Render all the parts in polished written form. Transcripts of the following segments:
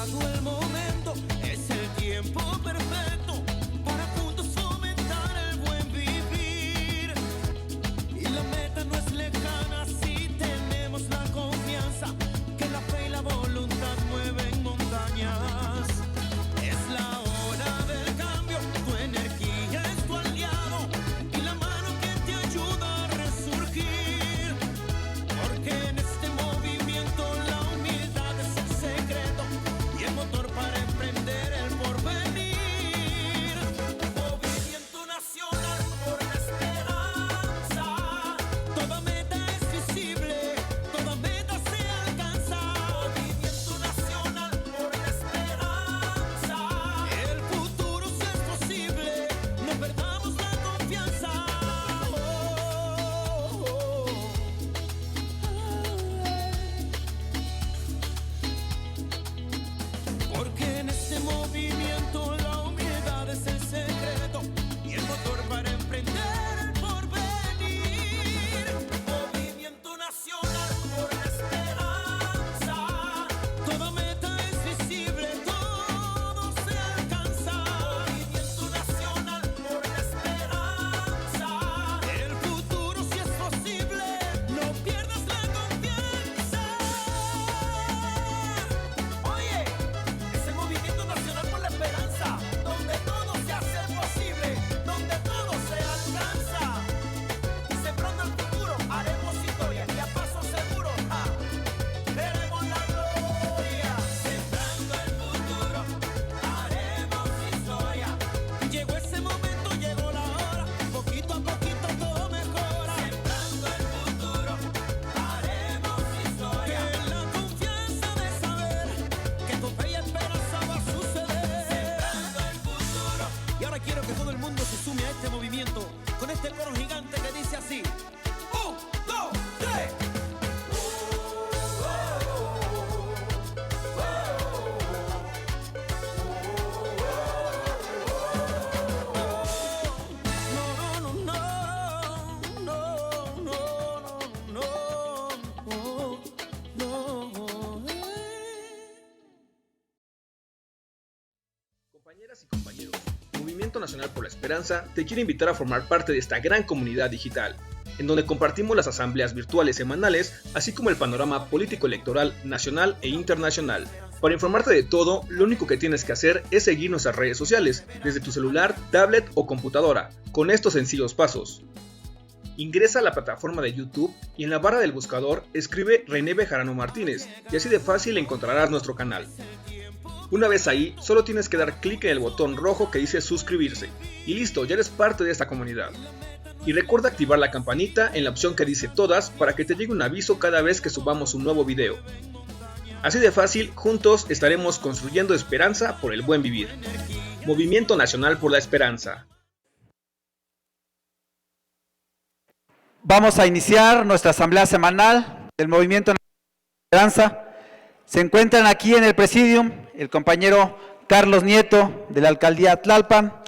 llegado el momento, es el tiempo perfecto para juntos fomentar el buen vivir. Y la meta no es lejana si tenemos la confianza que la fe y la voluntad mueven montañas. Es la hora del cambio, tu energía es tu aliado y la mano que te ayuda a resurgir. Porque en este movimiento la humildad es el secreto y el motor para emprender el porvenir. Movimiento nacional por la esperanza. Toda meta es visible, toda meta se alcanza. Movimiento nacional por la esperanza. El futuro sí es posible, no perdamos la confianza. Porque en este movimiento la humildad es el secreto y el motor para emprender el porvenir. Movimiento nacional por la esperanza. Toda meta es visible, todo se alcanza. Movimiento nacional por la esperanza. El futuro sí es posible, no pierdas la confianza. Oye, es el movimiento nacional por la esperanza, donde todo se hace posible, donde todo se alcanza. Sembrando el futuro, haremos historia y a paso seguro, veremos la gloria. Sembrando el futuro, haremos historia. Llegó ese momento, llegó la hora, poquito a poquito todo mejora. Sembrando el futuro, haremos historia. Que la confianza de saber que con fe y esperanza va a suceder. Sembrando el futuro. Y ahora quiero que todo el mundo se sume a este movimiento con este coro gigante que dice así: 1, 2, 3. Compañeras y compañeros, Movimiento Nacional por la Esperanza te quiere invitar a formar parte de esta gran comunidad digital, en donde compartimos las asambleas virtuales semanales, así como el panorama político-electoral nacional e internacional. Para informarte de todo, lo único que tienes que hacer es seguir nuestras redes sociales, desde tu celular, tablet o computadora, con estos sencillos pasos. Ingresa a la plataforma de YouTube y en la barra del buscador escribe René Bejarano Martínez y así de fácil encontrarás nuestro canal. Una vez ahí, solo tienes que dar clic en el botón rojo que dice suscribirse y listo, ya eres parte de esta comunidad. Y recuerda activar la campanita en la opción que dice todas para que te llegue un aviso cada vez que subamos un nuevo video. Así de fácil, juntos estaremos construyendo esperanza por el buen vivir. Movimiento Nacional por la Esperanza. Vamos a iniciar nuestra asamblea semanal del Movimiento Nacional por la Esperanza. Se encuentran aquí en el presidium el compañero Carlos Nieto de la Alcaldía Tlalpan,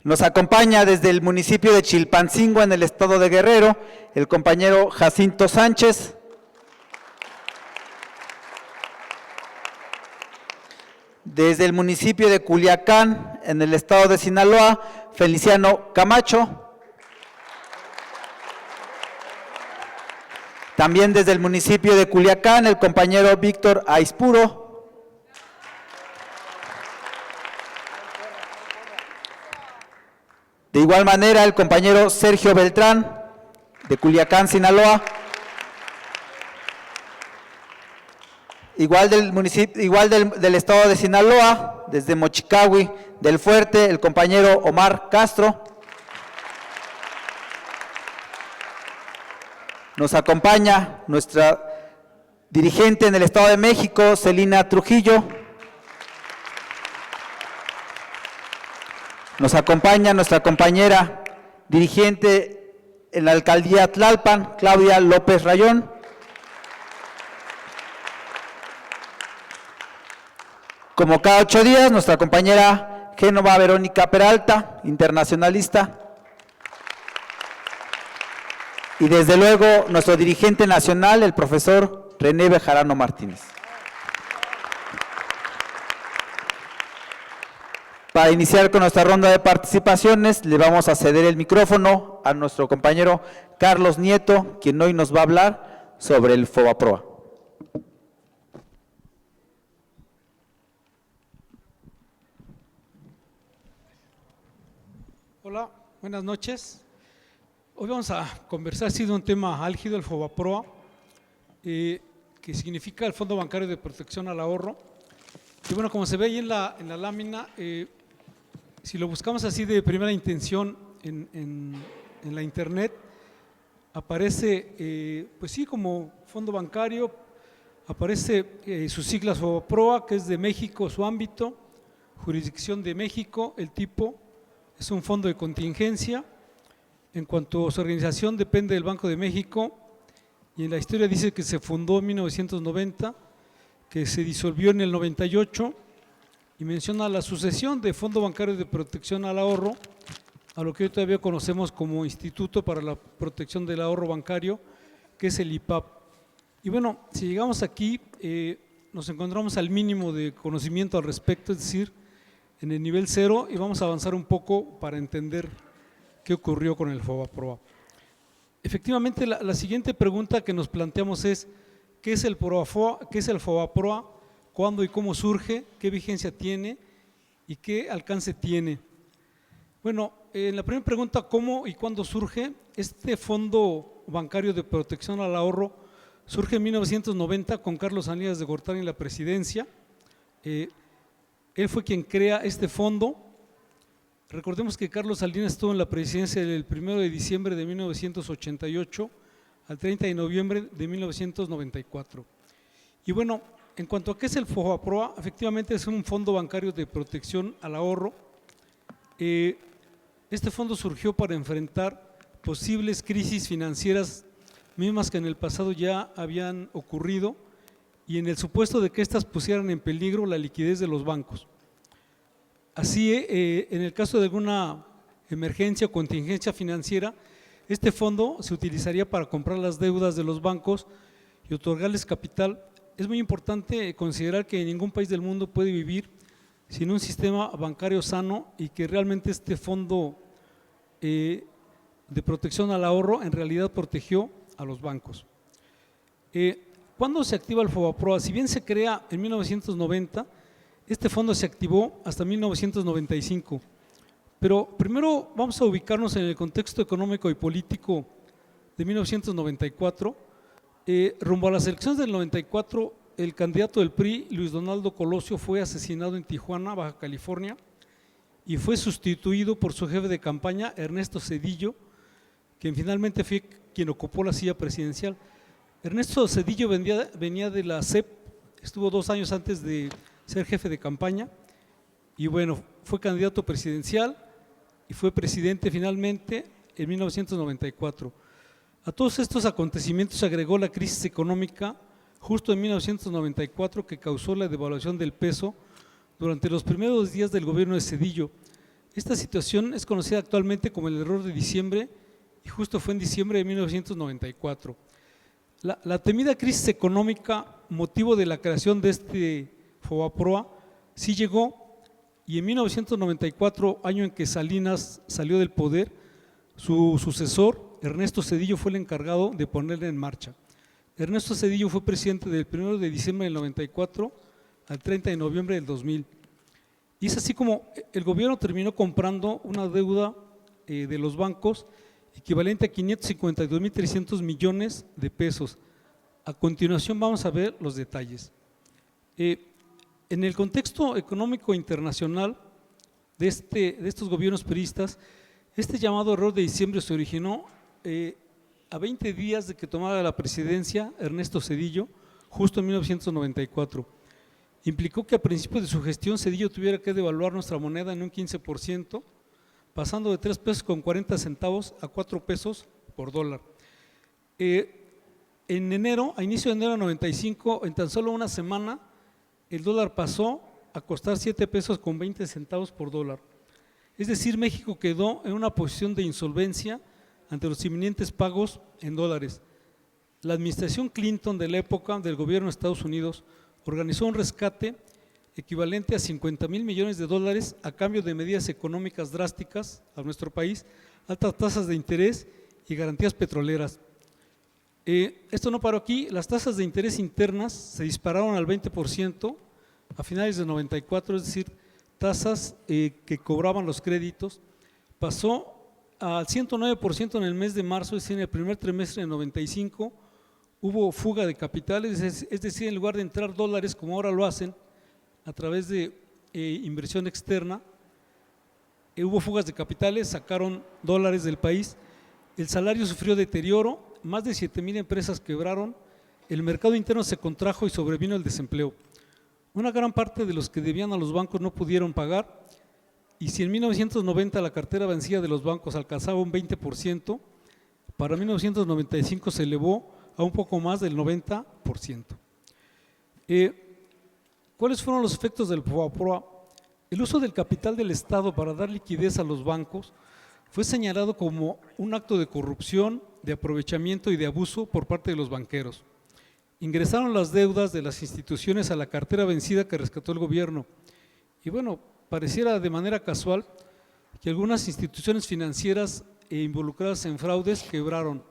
nos acompaña desde el municipio de Chilpancingo en el estado de Guerrero el compañero Jacinto Sánchez, desde el municipio de Culiacán en el estado de Sinaloa Feliciano Camacho, también desde el municipio de Culiacán el compañero Víctor Aispuro, de igual manera el compañero Sergio Beltrán de Culiacán, Sinaloa, igual del estado de Sinaloa, desde Mochicahui del Fuerte el compañero Omar Castro. Nos acompaña nuestra dirigente en el Estado de México, Celina Trujillo. Nos acompaña nuestra compañera dirigente en la Alcaldía Tlalpan, Claudia López Rayón. Como cada 8 días, nuestra compañera Génova Verónica Peralta, internacionalista. Y desde luego nuestro dirigente nacional, el profesor René Bejarano Martínez. Para iniciar con nuestra ronda de participaciones, le vamos a ceder el micrófono a nuestro compañero Carlos Nieto, quien hoy nos va a hablar sobre el FOBAPROA. Hola, buenas noches. Hoy vamos a conversar, ha sido un tema álgido, el FOBAPROA, que significa el Fondo Bancario de Protección al Ahorro. Y bueno, como se ve ahí en la lámina, si lo buscamos así de primera intención en la internet, aparece, pues sí, como fondo bancario, aparece sus siglas FOBAPROA, que es de México, su ámbito, jurisdicción de México, el tipo, es un fondo de contingencia. En cuanto a su organización, depende del Banco de México, y en la historia dice que se fundó en 1990, que se disolvió en el 98, y menciona la sucesión de Fondo Bancario de Protección al Ahorro, a lo que hoy todavía conocemos como Instituto para la Protección del Ahorro Bancario, que es el IPAP. Y bueno, si llegamos aquí, nos encontramos al mínimo de conocimiento al respecto, es decir, en el nivel 0, y vamos a avanzar un poco para entender qué ocurrió con el FOBAPROA. Efectivamente, la siguiente pregunta que nos planteamos es: ¿qué es el FOBAPROA? ¿Cuándo y cómo surge? ¿Qué vigencia tiene? ¿Y qué alcance tiene? Bueno, en la primera pregunta, ¿cómo y cuándo surge? Este Fondo Bancario de Protección al Ahorro surge en 1990 con Carlos Salinas de Gortari en la presidencia. Él fue quien crea este fondo. Recordemos que Carlos Salinas estuvo en la presidencia del 1 de diciembre de 1988 al 30 de noviembre de 1994. Y bueno, en cuanto a qué es el FOBAPROA, efectivamente es un fondo bancario de protección al ahorro. Este fondo surgió para enfrentar posibles crisis financieras mismas que en el pasado ya habían ocurrido, y en el supuesto de que éstas pusieran en peligro la liquidez de los bancos. Así, en el caso de alguna emergencia o contingencia financiera, este fondo se utilizaría para comprar las deudas de los bancos y otorgarles capital. Es muy importante considerar que ningún país del mundo puede vivir sin un sistema bancario sano, y que realmente este fondo de protección al ahorro en realidad protegió a los bancos. ¿Cuándo se activa el FOBAPROA? Si bien se crea en 1990, este fondo se activó hasta 1995. Pero primero vamos a ubicarnos en el contexto económico y político de 1994. Rumbo a las elecciones del 94, el candidato del PRI, Luis Donaldo Colosio, fue asesinado en Tijuana, Baja California, y fue sustituido por su jefe de campaña, Ernesto Zedillo, quien finalmente fue quien ocupó la silla presidencial. Ernesto Zedillo venía de la CEP, estuvo 2 años antes de ser jefe de campaña, y bueno, fue candidato presidencial y fue presidente finalmente en 1994. A todos estos acontecimientos se agregó la crisis económica justo en 1994, que causó la devaluación del peso durante los primeros días del gobierno de Zedillo. Esta situación es conocida actualmente como el error de diciembre, y justo fue en diciembre de 1994. La temida crisis económica, motivo de la creación de este FOBAPROA, sí llegó, y en 1994, año en que Salinas salió del poder, su sucesor, Ernesto Zedillo, fue el encargado de ponerla en marcha. Ernesto Zedillo fue presidente del 1 de diciembre del 94 al 30 de noviembre del 2000. Y es así como el gobierno terminó comprando una deuda de los bancos equivalente a 552.300 millones de pesos. A continuación vamos a ver los detalles. En el contexto económico internacional de estos gobiernos priistas, este llamado error de diciembre se originó a 20 días de que tomara la presidencia Ernesto Zedillo, justo en 1994. Implicó que a principios de su gestión Zedillo tuviera que devaluar nuestra moneda en un 15%, pasando de 3 pesos con 40 centavos a 4 pesos por dólar. En enero, a inicio de enero de 95, en tan solo una semana, el dólar pasó a costar 7 pesos con 20 centavos por dólar. Es decir, México quedó en una posición de insolvencia ante los inminentes pagos en dólares. La administración Clinton de la época del gobierno de Estados Unidos organizó un rescate equivalente a 50,000 millones de dólares a cambio de medidas económicas drásticas a nuestro país, altas tasas de interés y garantías petroleras. Esto no paró aquí, las tasas de interés internas se dispararon al 20% a finales de 94, es decir, tasas que cobraban los créditos, pasó al 109% en el mes de marzo, es decir, en el primer trimestre de 95, hubo fuga de capitales, es decir, en lugar de entrar dólares como ahora lo hacen a través de inversión externa, hubo fugas de capitales, sacaron dólares del país, el salario sufrió deterioro, más de 7,000 empresas quebraron, el mercado interno se contrajo y sobrevino el desempleo. Una gran parte de los que debían a los bancos no pudieron pagar, y si en 1990 la cartera vencida de los bancos alcanzaba un 20%, para 1995 se elevó a un poco más del 90%. ¿Cuáles fueron los efectos del FOBAPROA? El uso del capital del Estado para dar liquidez a los bancos fue señalado como un acto de corrupción, de aprovechamiento y de abuso por parte de los banqueros. Ingresaron las deudas de las instituciones a la cartera vencida que rescató el gobierno. Y bueno, pareciera de manera casual que algunas instituciones financieras involucradas en fraudes quebraron.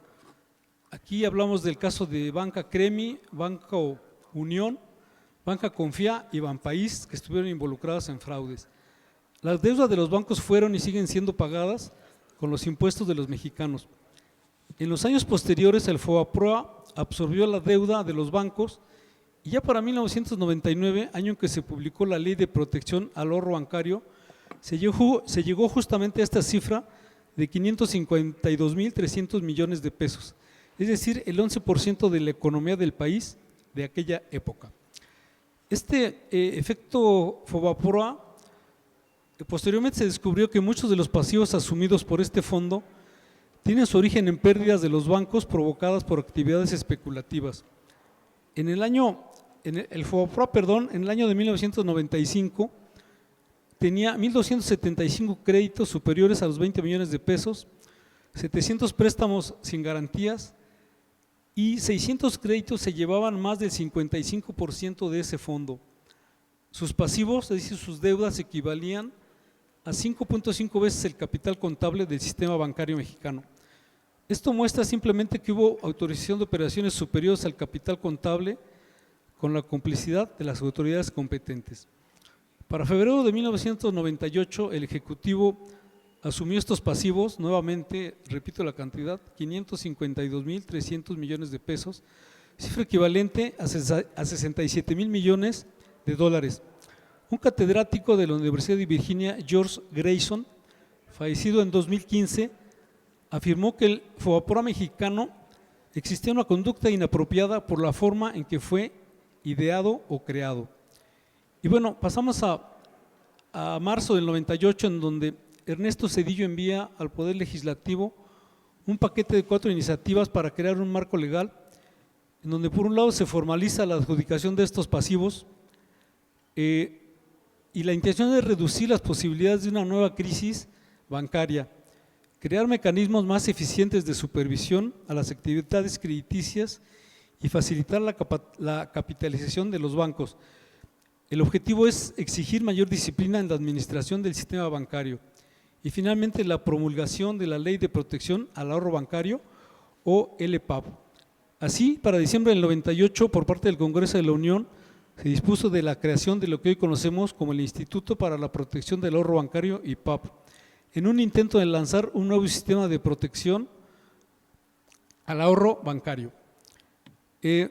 Aquí hablamos del caso de Banca Cremi, Banco Unión, Banca Confía y Banpaís, que estuvieron involucradas en fraudes. Las deudas de los bancos fueron y siguen siendo pagadas con los impuestos de los mexicanos. En los años posteriores, el FOBAPROA absorbió la deuda de los bancos y ya para 1999, año en que se publicó la Ley de Protección al Ahorro Bancario, se llegó justamente a esta cifra de 552,300 millones de pesos, es decir, el 11% de la economía del país de aquella época. Este efecto FOBAPROA, posteriormente se descubrió que muchos de los pasivos asumidos por este fondo tienen su origen en pérdidas de los bancos provocadas por actividades especulativas. En el año de 1995 tenía 1,275 créditos superiores a los 20 millones de pesos, 700 préstamos sin garantías y 600 créditos se llevaban más del 55% de ese fondo. Sus pasivos, es decir, sus deudas equivalían a 5.5 veces el capital contable del sistema bancario mexicano. Esto muestra simplemente que hubo autorización de operaciones superiores al capital contable con la complicidad de las autoridades competentes. Para febrero de 1998, el Ejecutivo asumió estos pasivos, nuevamente, repito la cantidad, 552,300 millones de pesos, cifra equivalente a 67,000 millones de dólares. Un catedrático de la Universidad de Virginia, George Grayson, fallecido en 2015, afirmó que el FOBAPROA mexicano existía una conducta inapropiada por la forma en que fue ideado o creado. Y bueno, pasamos a marzo del 98, en donde Ernesto Zedillo envía al Poder Legislativo un paquete de 4 iniciativas para crear un marco legal en donde por un lado se formaliza la adjudicación de estos pasivos y la intención es reducir las posibilidades de una nueva crisis bancaria, crear mecanismos más eficientes de supervisión a las actividades crediticias y facilitar la capitalización de los bancos. El objetivo es exigir mayor disciplina en la administración del sistema bancario y finalmente la promulgación de la Ley de Protección al Ahorro Bancario o LPAB. Así, para diciembre del 98, por parte del Congreso de la Unión, se dispuso de la creación de lo que hoy conocemos como el Instituto para la Protección del Ahorro Bancario, IPAB, en un intento de lanzar un nuevo sistema de protección al ahorro bancario. El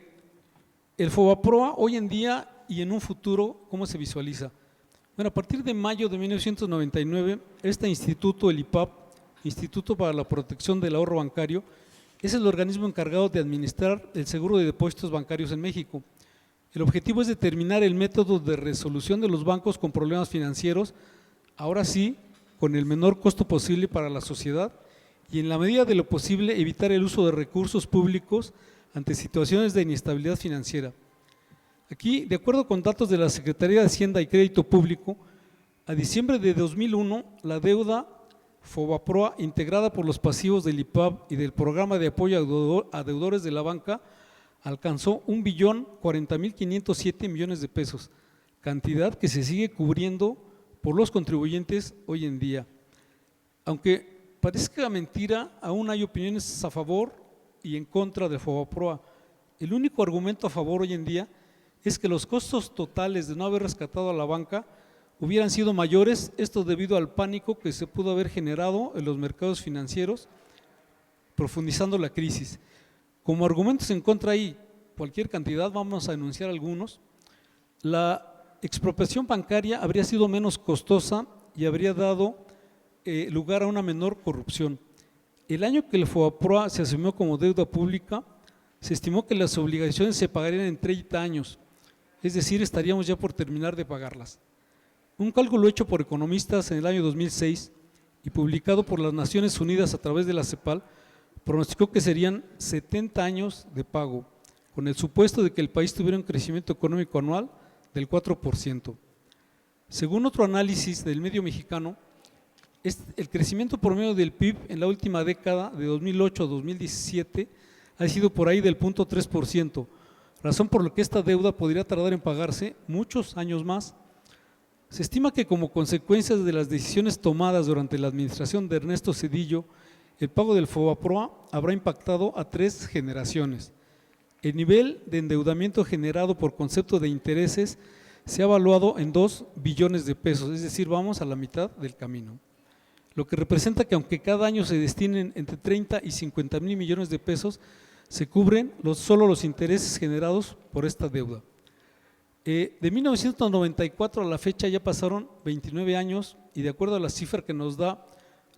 FOBAPROA hoy en día y en un futuro, ¿cómo se visualiza? Bueno, a partir de mayo de 1999, este instituto, el IPAB, Instituto para la Protección del Ahorro Bancario, es el organismo encargado de administrar el seguro de depósitos bancarios en México. El objetivo es determinar el método de resolución de los bancos con problemas financieros, ahora sí, con el menor costo posible para la sociedad y en la medida de lo posible evitar el uso de recursos públicos ante situaciones de inestabilidad financiera. Aquí, de acuerdo con datos de la Secretaría de Hacienda y Crédito Público, a diciembre de 2001 la deuda Fobaproa, integrada por los pasivos del IPAB y del Programa de Apoyo a Deudores de la Banca, alcanzó 1.040.507 millones de pesos, cantidad que se sigue cubriendo por los contribuyentes hoy en día. Aunque parezca mentira, aún hay opiniones a favor y en contra de Fobaproa. El único argumento a favor hoy en día es que los costos totales de no haber rescatado a la banca hubieran sido mayores, esto debido al pánico que se pudo haber generado en los mercados financieros, profundizando la crisis. Como argumentos en contra hay cualquier cantidad, vamos a enunciar algunos. La expropiación bancaria habría sido menos costosa y habría dado lugar a una menor corrupción. El año que el Fobaproa se asumió como deuda pública, se estimó que las obligaciones se pagarían en 30 años, es decir, estaríamos ya por terminar de pagarlas. Un cálculo hecho por economistas en el año 2006 y publicado por las Naciones Unidas a través de la CEPAL pronosticó que serían 70 años de pago, con el supuesto de que el país tuviera un crecimiento económico anual del 4%. Según otro análisis del medio mexicano, el crecimiento promedio del PIB en la última década, de 2008 a 2017, ha sido por ahí del 0.3%, razón por la que esta deuda podría tardar en pagarse muchos años más. Se estima que como consecuencia de las decisiones tomadas durante la administración de Ernesto Zedillo, el pago del Fobaproa habrá impactado a 3 generaciones. El nivel de endeudamiento generado por concepto de intereses se ha evaluado en 2 billones de pesos, es decir, vamos a la mitad del camino. Lo que representa que aunque cada año se destinen entre 30 y 50 mil millones de pesos, se cubren solo los intereses generados por esta deuda. De 1994 a la fecha ya pasaron 29 años y de acuerdo a la cifra que nos da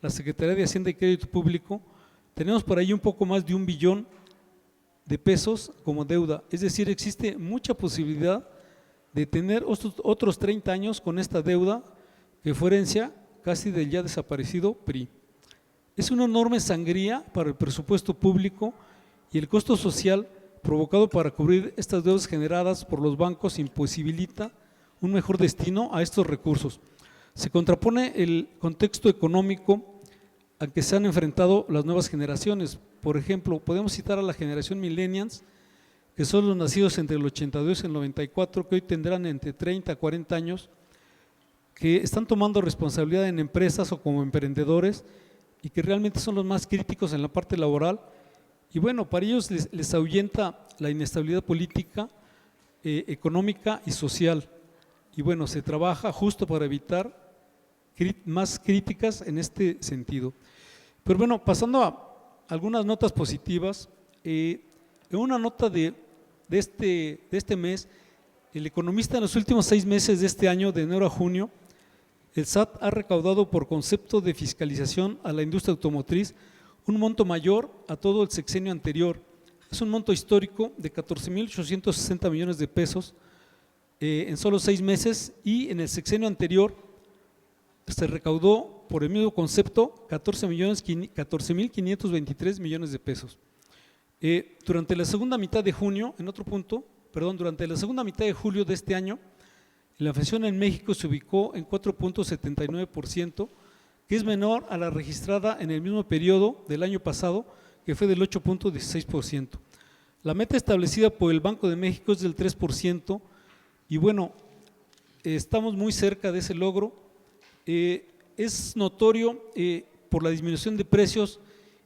la Secretaría de Hacienda y Crédito Público, tenemos por ahí un poco más de 1 billón de pesos como deuda, es decir, existe mucha posibilidad de tener otros 30 años con esta deuda que fue herencia casi del ya desaparecido PRI. Es una enorme sangría para el presupuesto público y el costo social provocado para cubrir estas deudas generadas por los bancos imposibilita un mejor destino a estos recursos. Se contrapone el contexto económico al que se han enfrentado las nuevas generaciones. Por ejemplo, podemos citar a la generación millennials, que son los nacidos entre el 82 y el 94, que hoy tendrán entre 30 a 40 años, que están tomando responsabilidad en empresas o como emprendedores y que realmente son los más críticos en la parte laboral. Y bueno, para ellos les ahuyenta la inestabilidad política, económica y social. Y bueno, se trabaja justo para evitar más críticas en este sentido. Pero bueno, pasando a algunas notas positivas, en una nota de este mes, el economista en los últimos 6 meses de este año, de enero a junio, el SAT ha recaudado por concepto de fiscalización a la industria automotriz un monto mayor a todo el sexenio anterior. Es un monto histórico de 14.860 millones de pesos en solo 6 meses y en el sexenio anterior se recaudó por el mismo concepto 14.523 millones de pesos. Durante la segunda mitad de junio, durante la segunda mitad de julio de este año, la inflación en México se ubicó en 4.79%, que es menor a la registrada en el mismo periodo del año pasado, que fue del 8.16%. La meta establecida por el Banco de México es del 3%, y bueno, estamos muy cerca de ese logro. Es notorio por la disminución de precios.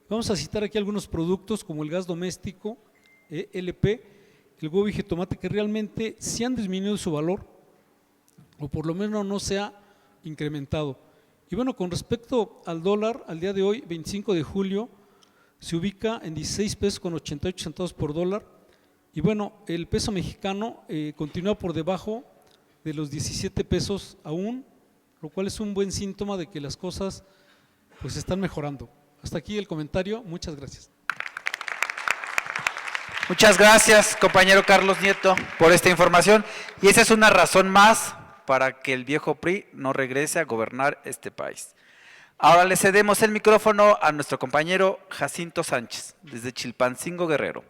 Vamos a citar aquí algunos productos como el gas doméstico, LP, el huevo y jitomate, que realmente sí han disminuido su valor, o por lo menos no se ha incrementado. Y bueno, con respecto al dólar, al día de hoy, 25 de julio, se ubica en 16 pesos con 88 centavos por dólar. Y bueno, el peso mexicano continúa por debajo de los 17 pesos aún, lo cual es un buen síntoma de que las cosas pues están mejorando. Hasta aquí el comentario, muchas gracias. Muchas gracias, compañero Carlos Nieto, por esta información. Y esa es una razón más para que el viejo PRI no regrese a gobernar este país. Ahora le cedemos el micrófono a nuestro compañero Jacinto Sánchez, desde Chilpancingo, Guerrero.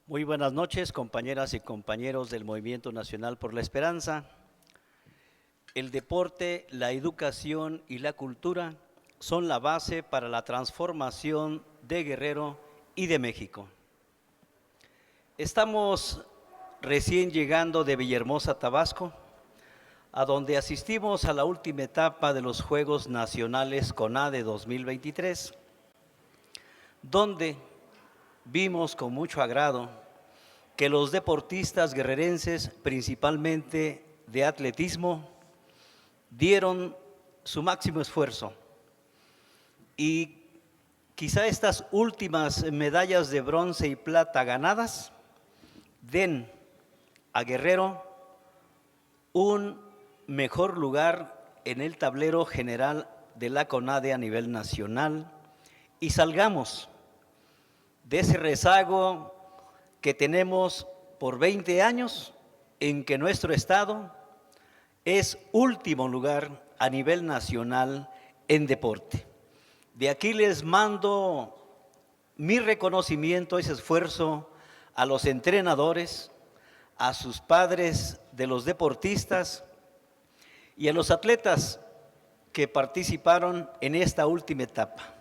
Muy buenas noches, compañeras y compañeros del Movimiento Nacional por la Esperanza. El deporte, la educación y la cultura son la base para la transformación de Guerrero y de México. Estamos recién llegando de Villahermosa, Tabasco, a donde asistimos a la última etapa de los Juegos Nacionales CONADE 2023, donde vimos con mucho agrado que los deportistas guerrerenses, principalmente de atletismo, dieron su máximo esfuerzo. Y quizá estas últimas medallas de bronce y plata ganadas den a Guerrero un mejor lugar en el tablero general de la CONADE a nivel nacional y salgamos de ese rezago que tenemos por 20 años en que nuestro estado es último lugar a nivel nacional en deporte. De aquí les mando mi reconocimiento, ese esfuerzo a los entrenadores, a sus padres de los deportistas y a los atletas que participaron en esta última etapa.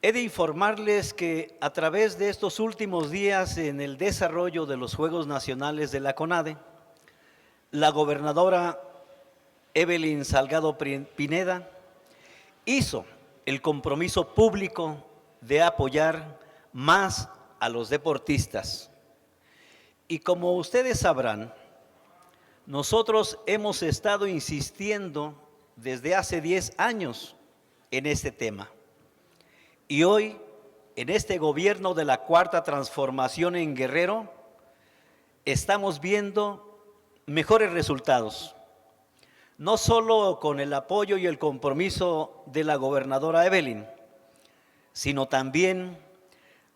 He de informarles que a través de estos últimos días en el desarrollo de los Juegos Nacionales de la CONADE, la gobernadora Evelyn Salgado Pineda hizo el compromiso público de apoyar más a los deportistas. Y como ustedes sabrán, nosotros hemos estado insistiendo desde hace 10 años en este tema. Y hoy, en este gobierno de la Cuarta Transformación en Guerrero, estamos viendo mejores resultados. No solo con el apoyo y el compromiso de la gobernadora Evelyn, sino también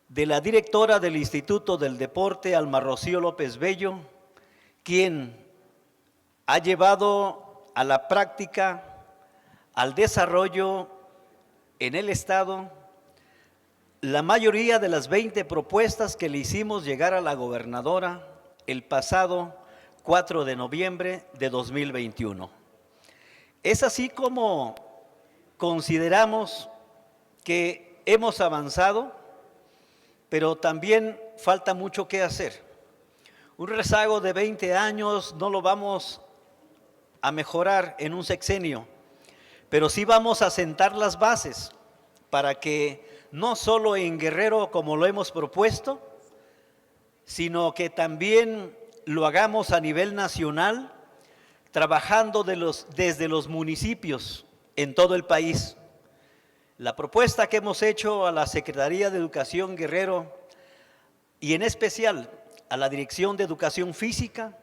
de la directora del Instituto del Deporte, Alma Rocío López Bello, quien ha llevado a la práctica, al desarrollo en el estado, la mayoría de las 20 propuestas que le hicimos llegar a la gobernadora el pasado 4 de noviembre de 2021. Es así como consideramos que hemos avanzado, pero también falta mucho que hacer. Un rezago de 20 años no lo vamos a mejorar en un sexenio, pero sí vamos a sentar las bases para que no solo en Guerrero como lo hemos propuesto, sino que también lo hagamos a nivel nacional, trabajando desde los municipios en todo el país. La propuesta que hemos hecho a la Secretaría de Educación Guerrero y en especial a la Dirección de Educación Física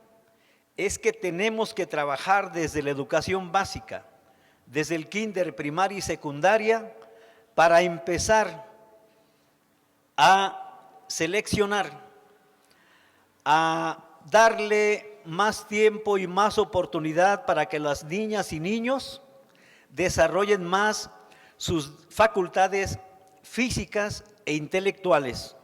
es que tenemos que trabajar desde la educación básica, desde el kinder, primaria y secundaria, para empezar a seleccionar, a darle más tiempo y más oportunidad para que las niñas y niños desarrollen más sus facultades físicas e intelectuales.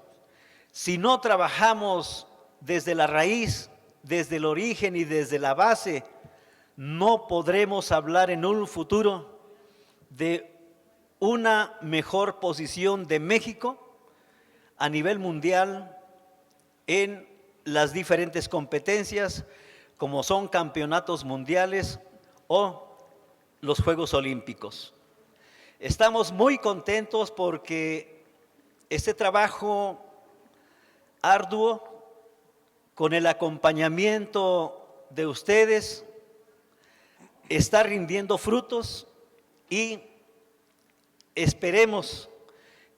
Si no trabajamos desde la raíz, desde el origen y desde la base, no podremos hablar en un futuro de una mejor posición de México a nivel mundial en las diferentes competencias, como son campeonatos mundiales o los Juegos Olímpicos. Estamos muy contentos porque este trabajo arduo, con el acompañamiento de ustedes, está rindiendo frutos y esperemos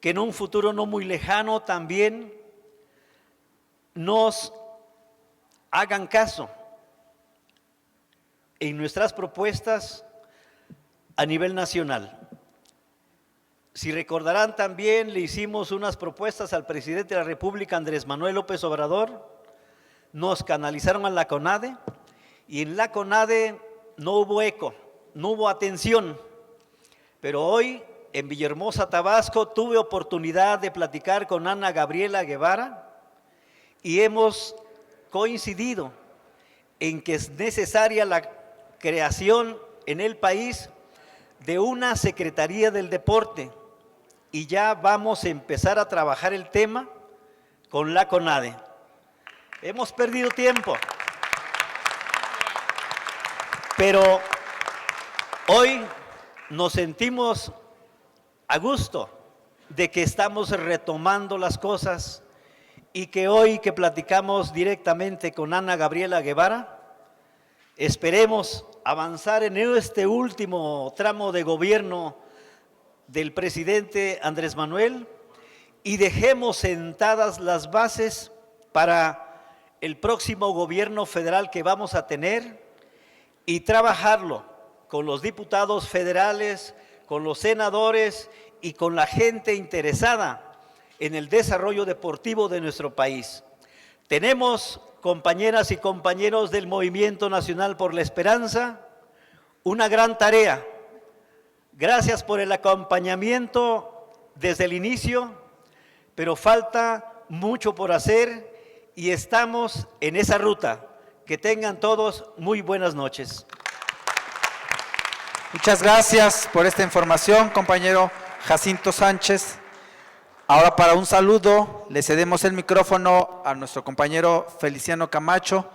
que en un futuro no muy lejano también nos hagan caso en nuestras propuestas a nivel nacional. Si recordarán también, le hicimos unas propuestas al presidente de la República, Andrés Manuel López Obrador, nos canalizaron a la CONADE y en la CONADE no hubo eco, no hubo atención, pero hoy en Villahermosa, Tabasco, tuve oportunidad de platicar con Ana Gabriela Guevara y hemos coincidido en que es necesaria la creación en el país de una Secretaría del Deporte y ya vamos a empezar a trabajar el tema con la CONADE. Hemos perdido tiempo, pero hoy nos sentimos a gusto de que estamos retomando las cosas y que hoy que platicamos directamente con Ana Gabriela Guevara, esperemos avanzar en este último tramo de gobierno del presidente Andrés Manuel y dejemos sentadas las bases para el próximo gobierno federal que vamos a tener y trabajarlo con los diputados federales, con los senadores y con la gente interesada en el desarrollo deportivo de nuestro país. Tenemos, compañeras y compañeros del Movimiento Nacional por la Esperanza, una gran tarea. Gracias por el acompañamiento desde el inicio, pero falta mucho por hacer y estamos en esa ruta. Que tengan todos muy buenas noches. Muchas gracias por esta información, compañero Jacinto Sánchez. Ahora, para un saludo, le cedemos el micrófono a nuestro compañero Feliciano Camacho,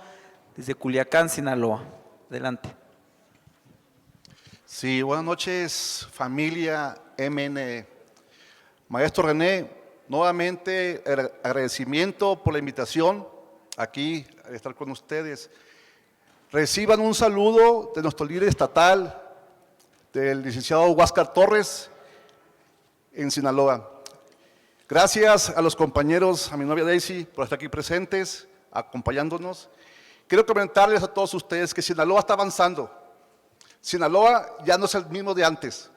desde Culiacán, Sinaloa. Adelante. Sí, buenas noches, familia MN. Maestro René, nuevamente el agradecimiento por la invitación aquí a estar con ustedes. Reciban un saludo de nuestro líder estatal, del licenciado Huáscar Torres, en Sinaloa. Gracias a los compañeros, a mi novia Daisy, por estar aquí presentes, acompañándonos. Quiero comentarles a todos ustedes que Sinaloa está avanzando. Sinaloa ya no es el mismo de antes.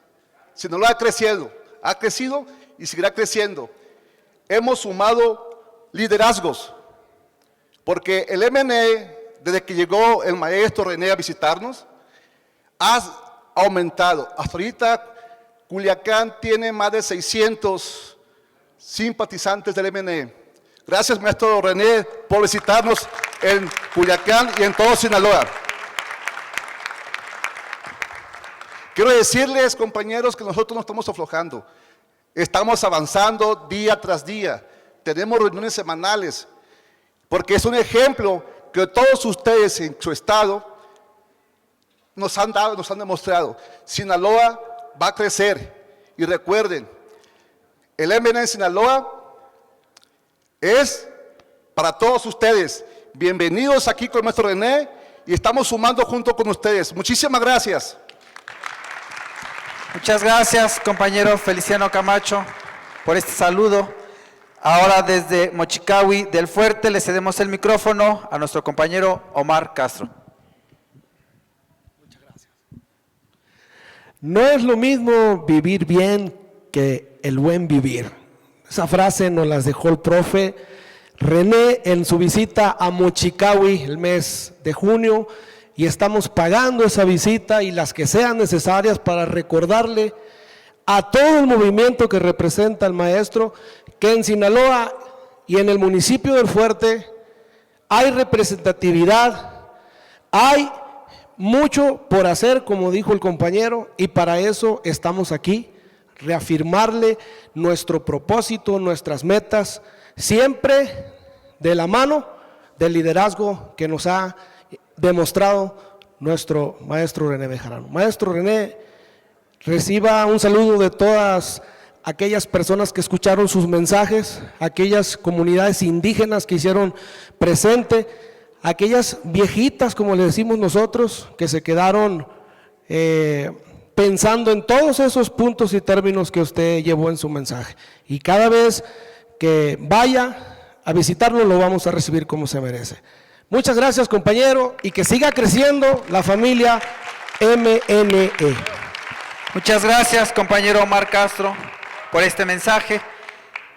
Sinaloa ha crecido y seguirá creciendo. Hemos sumado liderazgos, porque el MNE, desde que llegó el maestro René a visitarnos, ha aumentado. Hasta ahorita Culiacán tiene más de 600 simpatizantes del MNE. Gracias, maestro René, por visitarnos en Culiacán y en todo Sinaloa. Quiero decirles, compañeros, que nosotros no estamos aflojando. Estamos avanzando día tras día. Tenemos reuniones semanales, porque es un ejemplo que todos ustedes en su estado nos han dado, nos han demostrado. Sinaloa va a crecer. Y recuerden, el MN en Sinaloa es para todos ustedes. Bienvenidos aquí con el maestro René y estamos sumando junto con ustedes. Muchísimas gracias. Muchas gracias, compañero Feliciano Camacho, por este saludo. Ahora, desde Mochicawi del Fuerte, le cedemos el micrófono a nuestro compañero Omar Castro. Muchas gracias. No es lo mismo vivir bien que el buen vivir. Esa frase nos las dejó el profe René en su visita a Mochicawi el mes de junio, y estamos pagando esa visita y las que sean necesarias para recordarle a todo el movimiento que representa el maestro que en Sinaloa y en el municipio del Fuerte hay representatividad, hay mucho por hacer, como dijo el compañero, y para eso estamos aquí, reafirmarle nuestro propósito, nuestras metas, siempre de la mano del liderazgo que nos ha demostrado nuestro maestro René Bejarano. Maestro René, reciba un saludo de todas aquellas personas que escucharon sus mensajes, aquellas comunidades indígenas que hicieron presente, aquellas viejitas, como le decimos nosotros, que se quedaron pensando en todos esos puntos y términos que usted llevó en su mensaje. Y cada vez que vaya a visitarlo, lo vamos a recibir como se merece. Muchas gracias, compañero, y que siga creciendo la familia MNE. Muchas gracias, compañero Omar Castro, por este mensaje.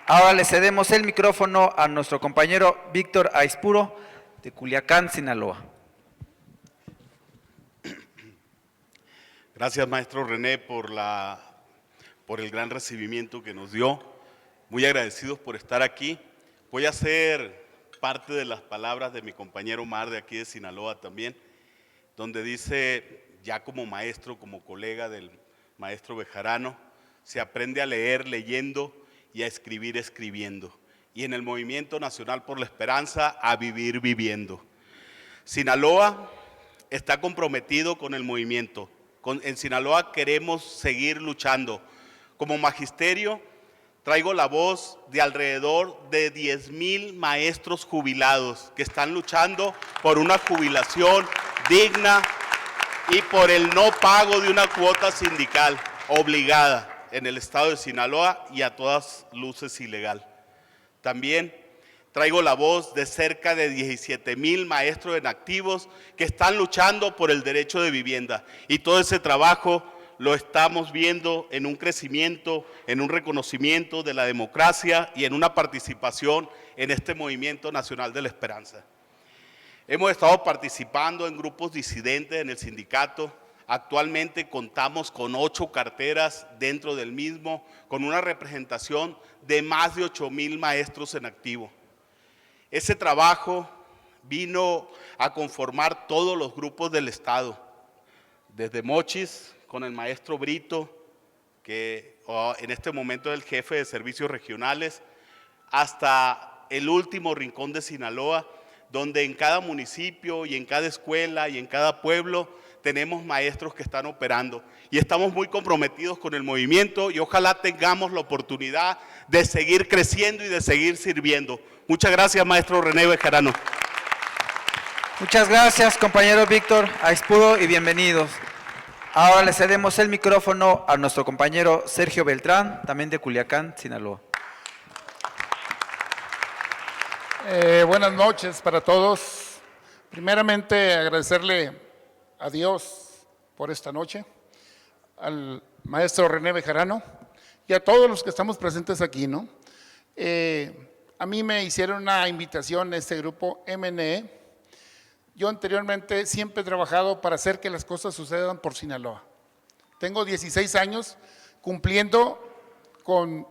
Ahora le cedemos el micrófono a nuestro compañero Víctor Aispuro, de Culiacán, Sinaloa. Gracias, maestro René, por el gran recibimiento que nos dio. Muy agradecidos por estar aquí. Voy a hacer parte de las palabras de mi compañero Omar, de aquí de Sinaloa también, donde dice, ya como maestro, como colega del maestro Bejarano, se aprende a leer leyendo y a escribir escribiendo. Y en el Movimiento Nacional por la Esperanza, a vivir viviendo. Sinaloa está comprometido con el movimiento. En Sinaloa queremos seguir luchando. Como magisterio, traigo la voz de alrededor de 10,000 maestros jubilados que están luchando por una jubilación digna y por el no pago de una cuota sindical obligada en el estado de Sinaloa y a todas luces ilegal. También traigo la voz de cerca de 17,000 maestros en activos que están luchando por el derecho de vivienda. Y todo ese trabajo lo estamos viendo en un crecimiento, en un reconocimiento de la democracia y en una participación en este Movimiento Nacional de la Esperanza. Hemos estado participando en grupos disidentes en el sindicato. Actualmente contamos con 8 carteras dentro del mismo, con una representación de más de 8,000 maestros en activo. Ese trabajo vino a conformar todos los grupos del Estado, desde Mochis, con el maestro Brito, que en este momento es el jefe de servicios regionales, hasta el último rincón de Sinaloa, donde en cada municipio y en cada escuela y en cada pueblo tenemos maestros que están operando. Y estamos muy comprometidos con el movimiento y ojalá tengamos la oportunidad de seguir creciendo y de seguir sirviendo. Muchas gracias, maestro René Bejarano. Muchas gracias, compañero Víctor Aispuro, y bienvenidos. Ahora le cedemos el micrófono a nuestro compañero Sergio Beltrán, también de Culiacán, Sinaloa. Buenas noches para todos. Primeramente, agradecerle a Dios por esta noche, al maestro René Bejarano y a todos los que estamos presentes aquí, ¿no? A mí me hicieron una invitación a este grupo MNE. Yo anteriormente siempre he trabajado para hacer que las cosas sucedan por Sinaloa. Tengo 16 años cumpliendo con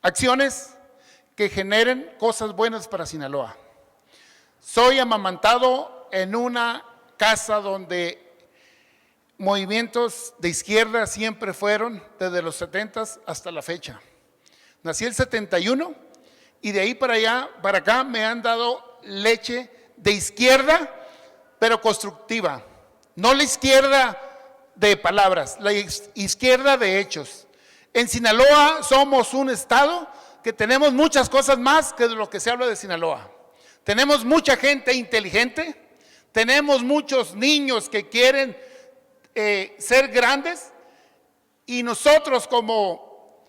acciones que generen cosas buenas para Sinaloa. Soy amamantado en una casa donde movimientos de izquierda siempre fueron desde los 70s hasta la fecha. Nací el 71 y de ahí para allá, para acá me han dado leche de izquierda, pero constructiva. No la izquierda de palabras, la izquierda de hechos. En Sinaloa somos un estado que tenemos muchas cosas más que de lo que se habla de Sinaloa. Tenemos mucha gente inteligente, tenemos muchos niños que quieren ser grandes y nosotros como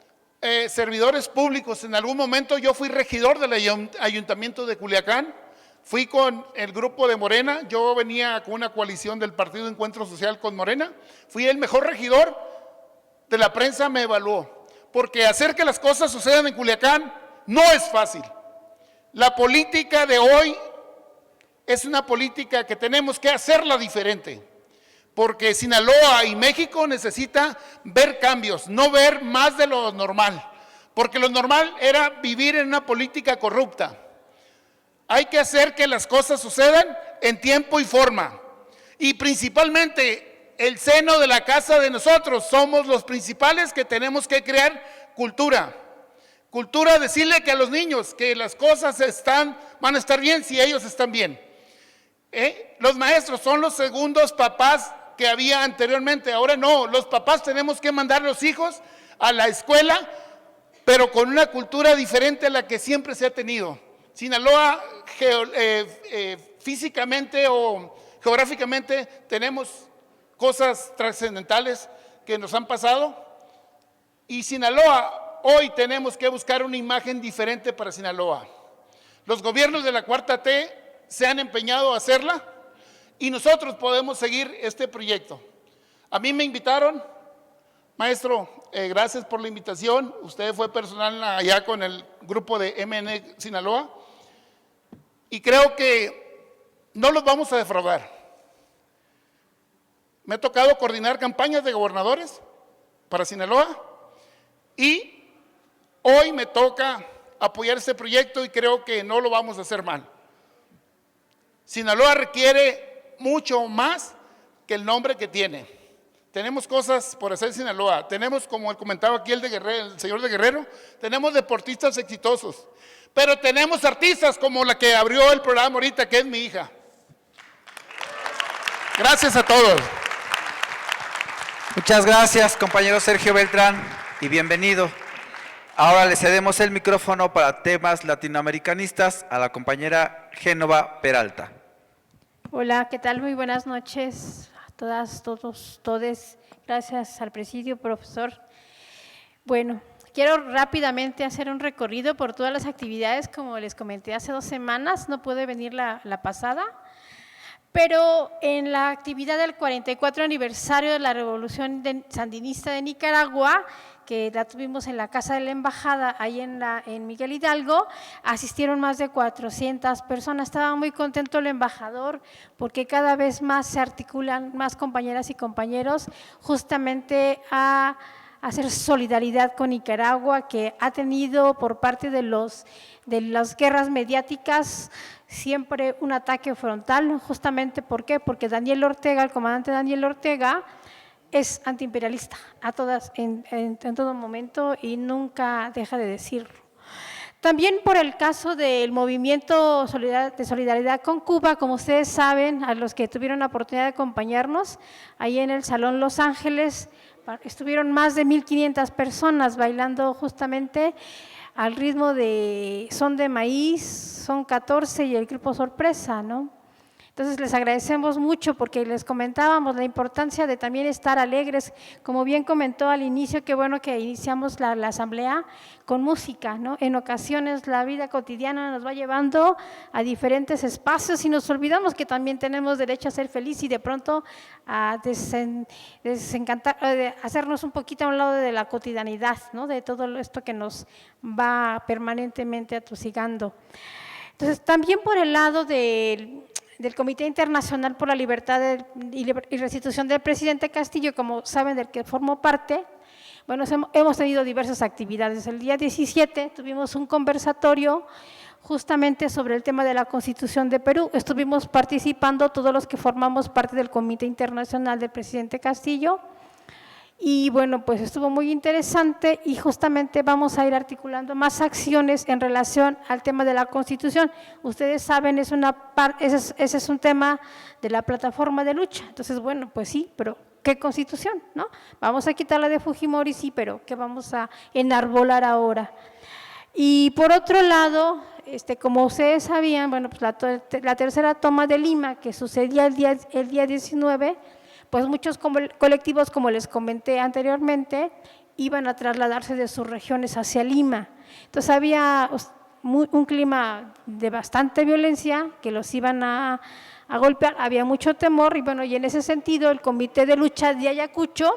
servidores públicos, en algún momento yo fui regidor del Ayuntamiento de Culiacán, fui con el grupo de Morena, yo venía con una coalición del Partido Encuentro Social con Morena, fui el mejor regidor, de la prensa me evaluó, porque hacer que las cosas sucedan en Culiacán no es fácil. La política de hoy es una política que tenemos que hacerla diferente, porque Sinaloa y México necesita ver cambios, no ver más de lo normal, porque lo normal era vivir en una política corrupta. Hay que hacer que las cosas sucedan en tiempo y forma, y principalmente el seno de la casa de nosotros somos los principales que tenemos que crear cultura. Cultura, decirle que a los niños que las cosas van a estar bien si ellos están bien. Los maestros son los segundos papás que había anteriormente, ahora no, los papás tenemos que mandar a los hijos a la escuela, pero con una cultura diferente a la que siempre se ha tenido. Sinaloa, físicamente o geográficamente, tenemos cosas trascendentales que nos han pasado, y Sinaloa, hoy tenemos que buscar una imagen diferente para Sinaloa. Los gobiernos de la Cuarta T se han empeñado a hacerla, y nosotros podemos seguir este proyecto. A mí me invitaron, maestro, gracias por la invitación, usted fue personal allá con el grupo de MN Sinaloa, y creo que no los vamos a defraudar. Me ha tocado coordinar campañas de gobernadores para Sinaloa, y hoy me toca apoyar este proyecto y creo que no lo vamos a hacer mal. Sinaloa requiere mucho más que el nombre que tiene. tenemos cosas por hacer en Sinaloa, tenemos, como comentaba aquí el señor de Guerrero, tenemos deportistas exitosos, pero tenemos artistas como la que abrió el programa ahorita, que es mi hija. Gracias a todos. Muchas gracias, compañero Sergio Beltrán, y bienvenido. Ahora le cedemos el micrófono para temas latinoamericanistas a la compañera Génova Peralta. Hola, ¿qué tal? Muy buenas noches a todas, todos, todes. Gracias al presidio, profesor. Bueno, quiero rápidamente hacer un recorrido por todas las actividades, como les comenté hace 2 semanas, no pude venir la pasada, pero en la actividad del 44 aniversario de la Revolución Sandinista de Nicaragua, que la tuvimos en la Casa de la Embajada, ahí en Miguel Hidalgo, asistieron más de 400 personas. Estaba muy contento el embajador porque cada vez más se articulan más compañeras y compañeros justamente a hacer solidaridad con Nicaragua, que ha tenido por parte de las guerras mediáticas siempre un ataque frontal, justamente ¿por qué? Porque Daniel Ortega, el comandante Daniel Ortega, es antiimperialista a todas, en todo momento, y nunca deja de decirlo. También por el caso del movimiento de solidaridad con Cuba, como ustedes saben, a los que tuvieron la oportunidad de acompañarnos, ahí en el Salón Los Ángeles, estuvieron más de 1,500 personas bailando justamente al ritmo de Son de Maíz, Son 14 y el grupo Sorpresa, ¿no? Entonces les agradecemos mucho porque les comentábamos la importancia de también estar alegres, como bien comentó al inicio, qué bueno que iniciamos la asamblea con música, ¿no? En ocasiones la vida cotidiana nos va llevando a diferentes espacios y nos olvidamos que también tenemos derecho a ser felices y de pronto a desencantar, hacernos un poquito a un lado de la cotidianidad, ¿no? De todo esto que nos va permanentemente atosigando. Entonces también por el lado del Comité Internacional por la Libertad y Restitución del presidente Castillo, como saben, del que formo parte, bueno, hemos tenido diversas actividades. El día 17 tuvimos un conversatorio justamente sobre el tema de la Constitución de Perú. Estuvimos participando todos los que formamos parte del Comité Internacional del presidente Castillo. Y bueno, pues estuvo muy interesante y justamente vamos a ir articulando más acciones en relación al tema de la Constitución. Ustedes saben, ese es un tema de la plataforma de lucha. Entonces, bueno, pues sí, pero ¿qué Constitución? ¿No? Vamos a quitarla de Fujimori, sí, pero ¿qué vamos a enarbolar ahora? Y por otro lado, como ustedes sabían, bueno, pues la tercera toma de Lima, que sucedía el día 19, pues muchos colectivos, como les comenté anteriormente, iban a trasladarse de sus regiones hacia Lima. Entonces había un clima de bastante violencia, que los iban a golpear, había mucho temor y bueno, y en ese sentido el Comité de Lucha de Ayacucho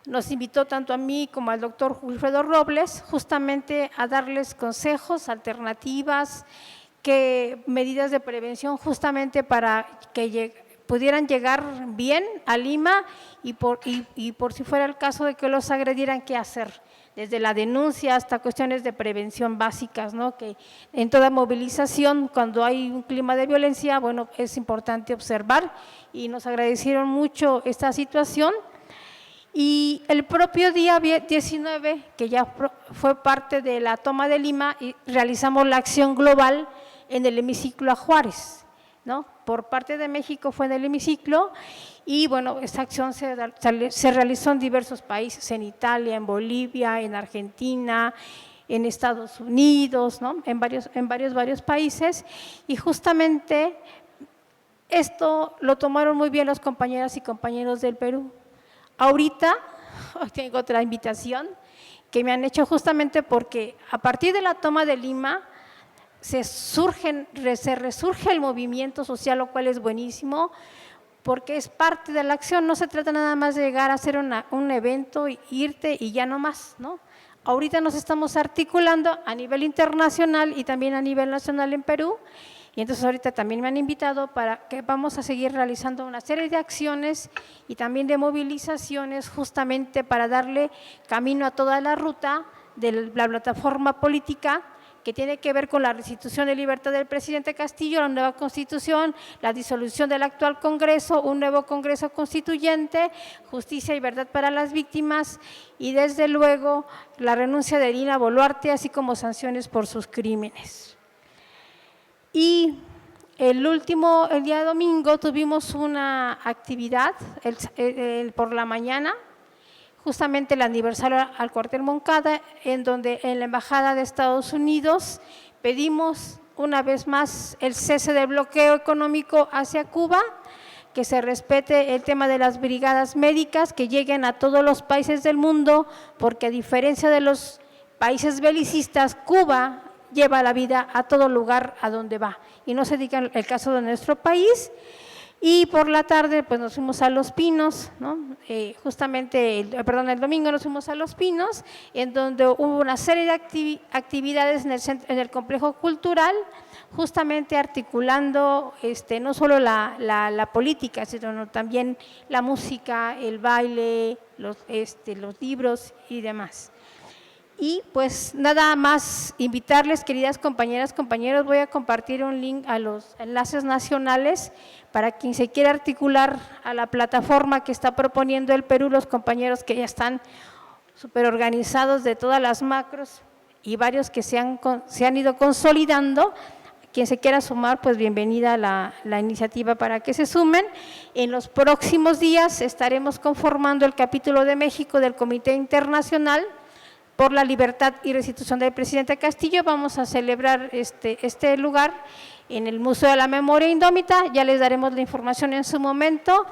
nos invitó tanto a mí como al doctor Wilfredo Robles justamente a darles consejos, alternativas, medidas de prevención justamente para que pudieran llegar bien a Lima y por si fuera el caso de que los agredieran, ¿qué hacer? Desde la denuncia hasta cuestiones de prevención básicas, ¿no? Que en toda movilización, cuando hay un clima de violencia, bueno, es importante observar y nos agradecieron mucho esta situación. Y el propio día 19, que ya fue parte de la toma de Lima, y realizamos la acción global en el hemiciclo a Juárez, ¿no? Por parte de México fue en el hemiciclo y bueno, esta acción se realizó en diversos países, en Italia, en Bolivia, en Argentina, en Estados Unidos, ¿no? En varios países y justamente esto lo tomaron muy bien los compañeras y compañeros del Perú. Ahorita tengo otra invitación que me han hecho justamente porque a partir de la toma de Lima se resurge el movimiento social, lo cual es buenísimo, porque es parte de la acción, no se trata nada más de llegar a hacer un evento, irte y ya no más, ¿no? Ahorita nos estamos articulando a nivel internacional y también a nivel nacional en Perú, y entonces ahorita también me han invitado para que vamos a seguir realizando una serie de acciones y también de movilizaciones justamente para darle camino a toda la ruta de la plataforma política que tiene que ver con la restitución de libertad del presidente Castillo, la nueva Constitución, la disolución del actual Congreso, un nuevo Congreso Constituyente, justicia y verdad para las víctimas y desde luego la renuncia de Dina Boluarte, así como sanciones por sus crímenes. Y el día domingo tuvimos una actividad por la mañana, justamente el aniversario al cuartel Moncada, en donde en la Embajada de Estados Unidos pedimos una vez más el cese del bloqueo económico hacia Cuba, que se respete el tema de las brigadas médicas, que lleguen a todos los países del mundo, porque a diferencia de los países belicistas, Cuba lleva la vida a todo lugar a donde va, y no se diga el caso de nuestro país. Y por la tarde pues nos fuimos a Los Pinos, ¿no? El domingo nos fuimos a Los Pinos, en donde hubo una serie de actividades en el complejo cultural, justamente articulando no solo la política, sino también la música, el baile, los libros y demás. Y pues nada más invitarles, queridas compañeras, compañeros, voy a compartir un link a los enlaces nacionales para quien se quiera articular a la plataforma que está proponiendo el Perú, los compañeros que ya están súper organizados de todas las macros y varios que se han ido consolidando. Quien se quiera sumar, pues bienvenida a la iniciativa para que se sumen. En los próximos días estaremos conformando el capítulo de México del Comité Internacional por la Libertad y Restitución del presidente Castillo. Vamos a celebrar este lugar en el Museo de la Memoria Indómita, ya les daremos la información en su momento.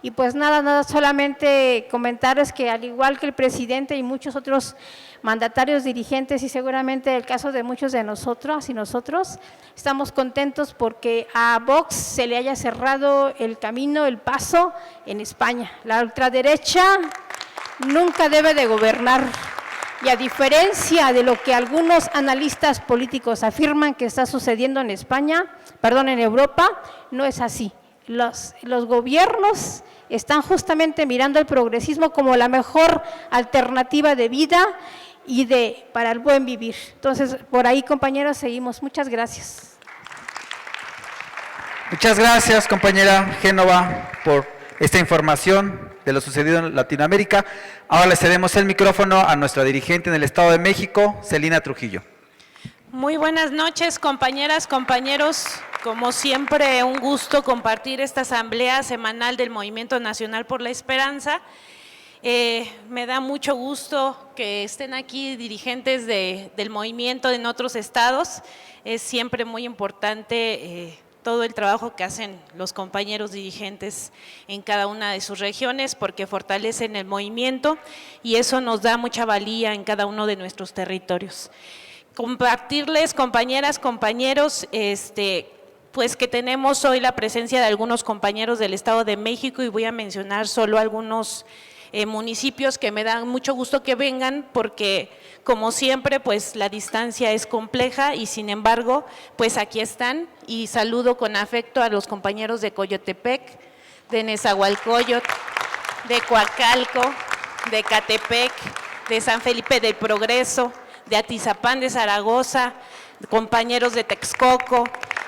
Y pues nada, solamente comentarles que al igual que el presidente y muchos otros mandatarios, dirigentes y seguramente el caso de muchos de nosotros y nosotros, estamos contentos porque a Vox se le haya cerrado el camino, el paso en España. La ultraderecha nunca debe de gobernar. Y a diferencia de lo que algunos analistas políticos afirman que está sucediendo en en Europa, no es así. Los gobiernos están justamente mirando el progresismo como la mejor alternativa de vida y para el buen vivir. Entonces, por ahí, compañeros, seguimos. Muchas gracias. Muchas gracias, compañera Génova, por esta información de lo sucedido en Latinoamérica. Ahora le cedemos el micrófono a nuestra dirigente en el Estado de México, Celina Trujillo. Muy buenas noches, compañeras, compañeros. Como siempre, un gusto compartir esta asamblea semanal del Movimiento Nacional por la Esperanza. Me da mucho gusto que estén aquí dirigentes del movimiento en otros estados. Es siempre muy importante todo el trabajo que hacen los compañeros dirigentes en cada una de sus regiones, porque fortalecen el movimiento y eso nos da mucha valía en cada uno de nuestros territorios. Compartirles, compañeras, compañeros, pues que tenemos hoy la presencia de algunos compañeros del Estado de México y voy a mencionar solo algunos municipios que me dan mucho gusto que vengan porque como siempre pues la distancia es compleja y sin embargo pues aquí están y saludo con afecto a los compañeros de Coyotepec, de Nezahualcóyotl, de Coacalco, de Catepec, de San Felipe del Progreso, de Atizapán de Zaragoza, compañeros de Texcoco.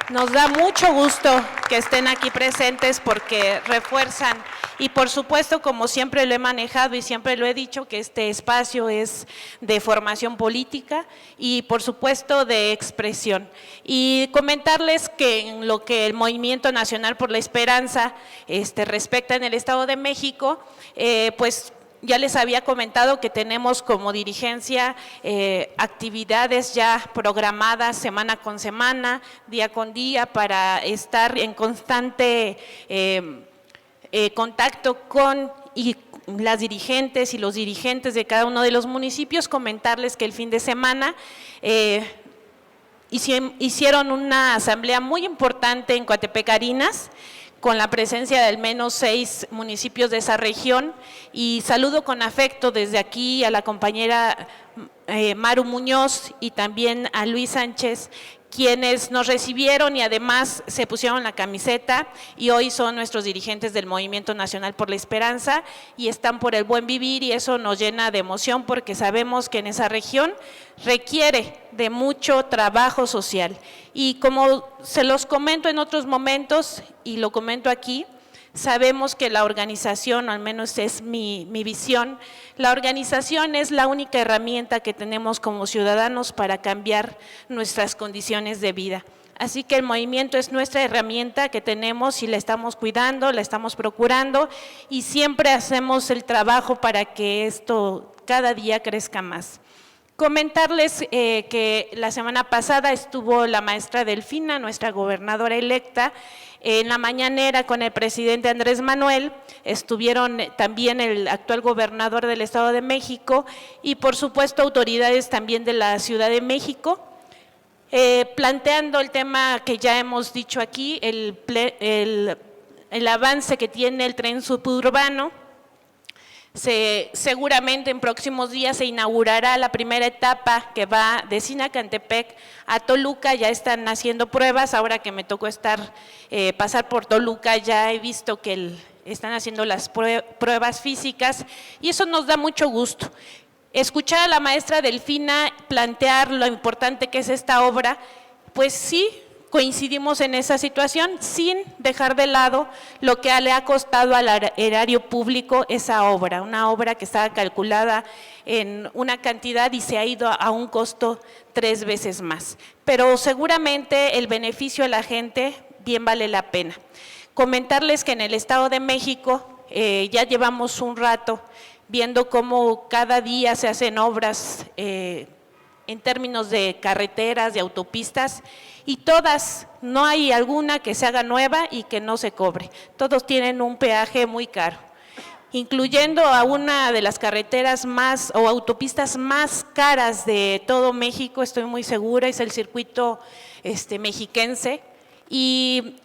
Nos da mucho gusto que estén aquí presentes porque refuerzan y por supuesto, como siempre lo he manejado y siempre lo he dicho, que este espacio es de formación política y por supuesto de expresión. Y comentarles que en lo que el Movimiento Nacional por la Esperanza respecta en el Estado de México, pues ya les había comentado que tenemos como dirigencia actividades ya programadas semana con semana, día con día, para estar en constante contacto con las dirigentes y los dirigentes de cada uno de los municipios. Comentarles que el fin de semana hicieron una asamblea muy importante en Coatepec Arinas, con la presencia de al menos 6 municipios de esa región y saludo con afecto desde aquí a la compañera Maru Muñoz y también a Luis Sánchez, quienes nos recibieron y además se pusieron la camiseta y hoy son nuestros dirigentes del Movimiento Nacional por la Esperanza y están por el buen vivir, y eso nos llena de emoción porque sabemos que en esa región requiere de mucho trabajo social. Y como se los comento en otros momentos y lo comento aquí, sabemos que la organización, o al menos es mi visión, la organización es la única herramienta que tenemos como ciudadanos para cambiar nuestras condiciones de vida. Así que el movimiento es nuestra herramienta que tenemos y la estamos cuidando, la estamos procurando y siempre hacemos el trabajo para que esto cada día crezca más. Comentarles que la semana pasada estuvo la maestra Delfina, nuestra gobernadora electa, en la mañanera con el presidente Andrés Manuel, estuvieron también el actual gobernador del Estado de México y por supuesto autoridades también de la Ciudad de México, planteando el tema que ya hemos dicho aquí, el avance que tiene el tren suburbano. Seguramente en próximos días se inaugurará la primera etapa que va de Sinacantepec a Toluca. Ya están haciendo pruebas, ahora que me tocó pasar por Toluca ya he visto que están haciendo las pruebas físicas y eso nos da mucho gusto. Escuchar a la maestra Delfina plantear lo importante que es esta obra, pues sí, coincidimos en esa situación sin dejar de lado lo que le ha costado al erario público esa obra, una obra que estaba calculada en una cantidad y se ha ido a un costo 3 veces más. Pero seguramente el beneficio a la gente bien vale la pena. Comentarles que en el Estado de México ya llevamos un rato viendo cómo cada día se hacen obras en términos de carreteras, de autopistas, y todas, no hay alguna que se haga nueva y que no se cobre. Todos tienen un peaje muy caro, incluyendo a una de las carreteras más o autopistas más caras de todo México, estoy muy segura, es el circuito mexiquense. ¿Y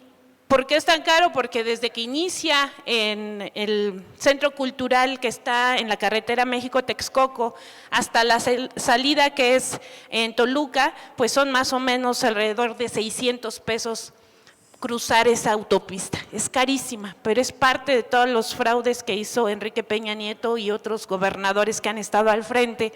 por qué es tan caro? Porque desde que inicia en el centro cultural que está en la carretera México-Texcoco hasta la salida que es en Toluca, pues son más o menos alrededor de 600 pesos cruzar esa autopista. Es carísima, pero es parte de todos los fraudes que hizo Enrique Peña Nieto y otros gobernadores que han estado al frente.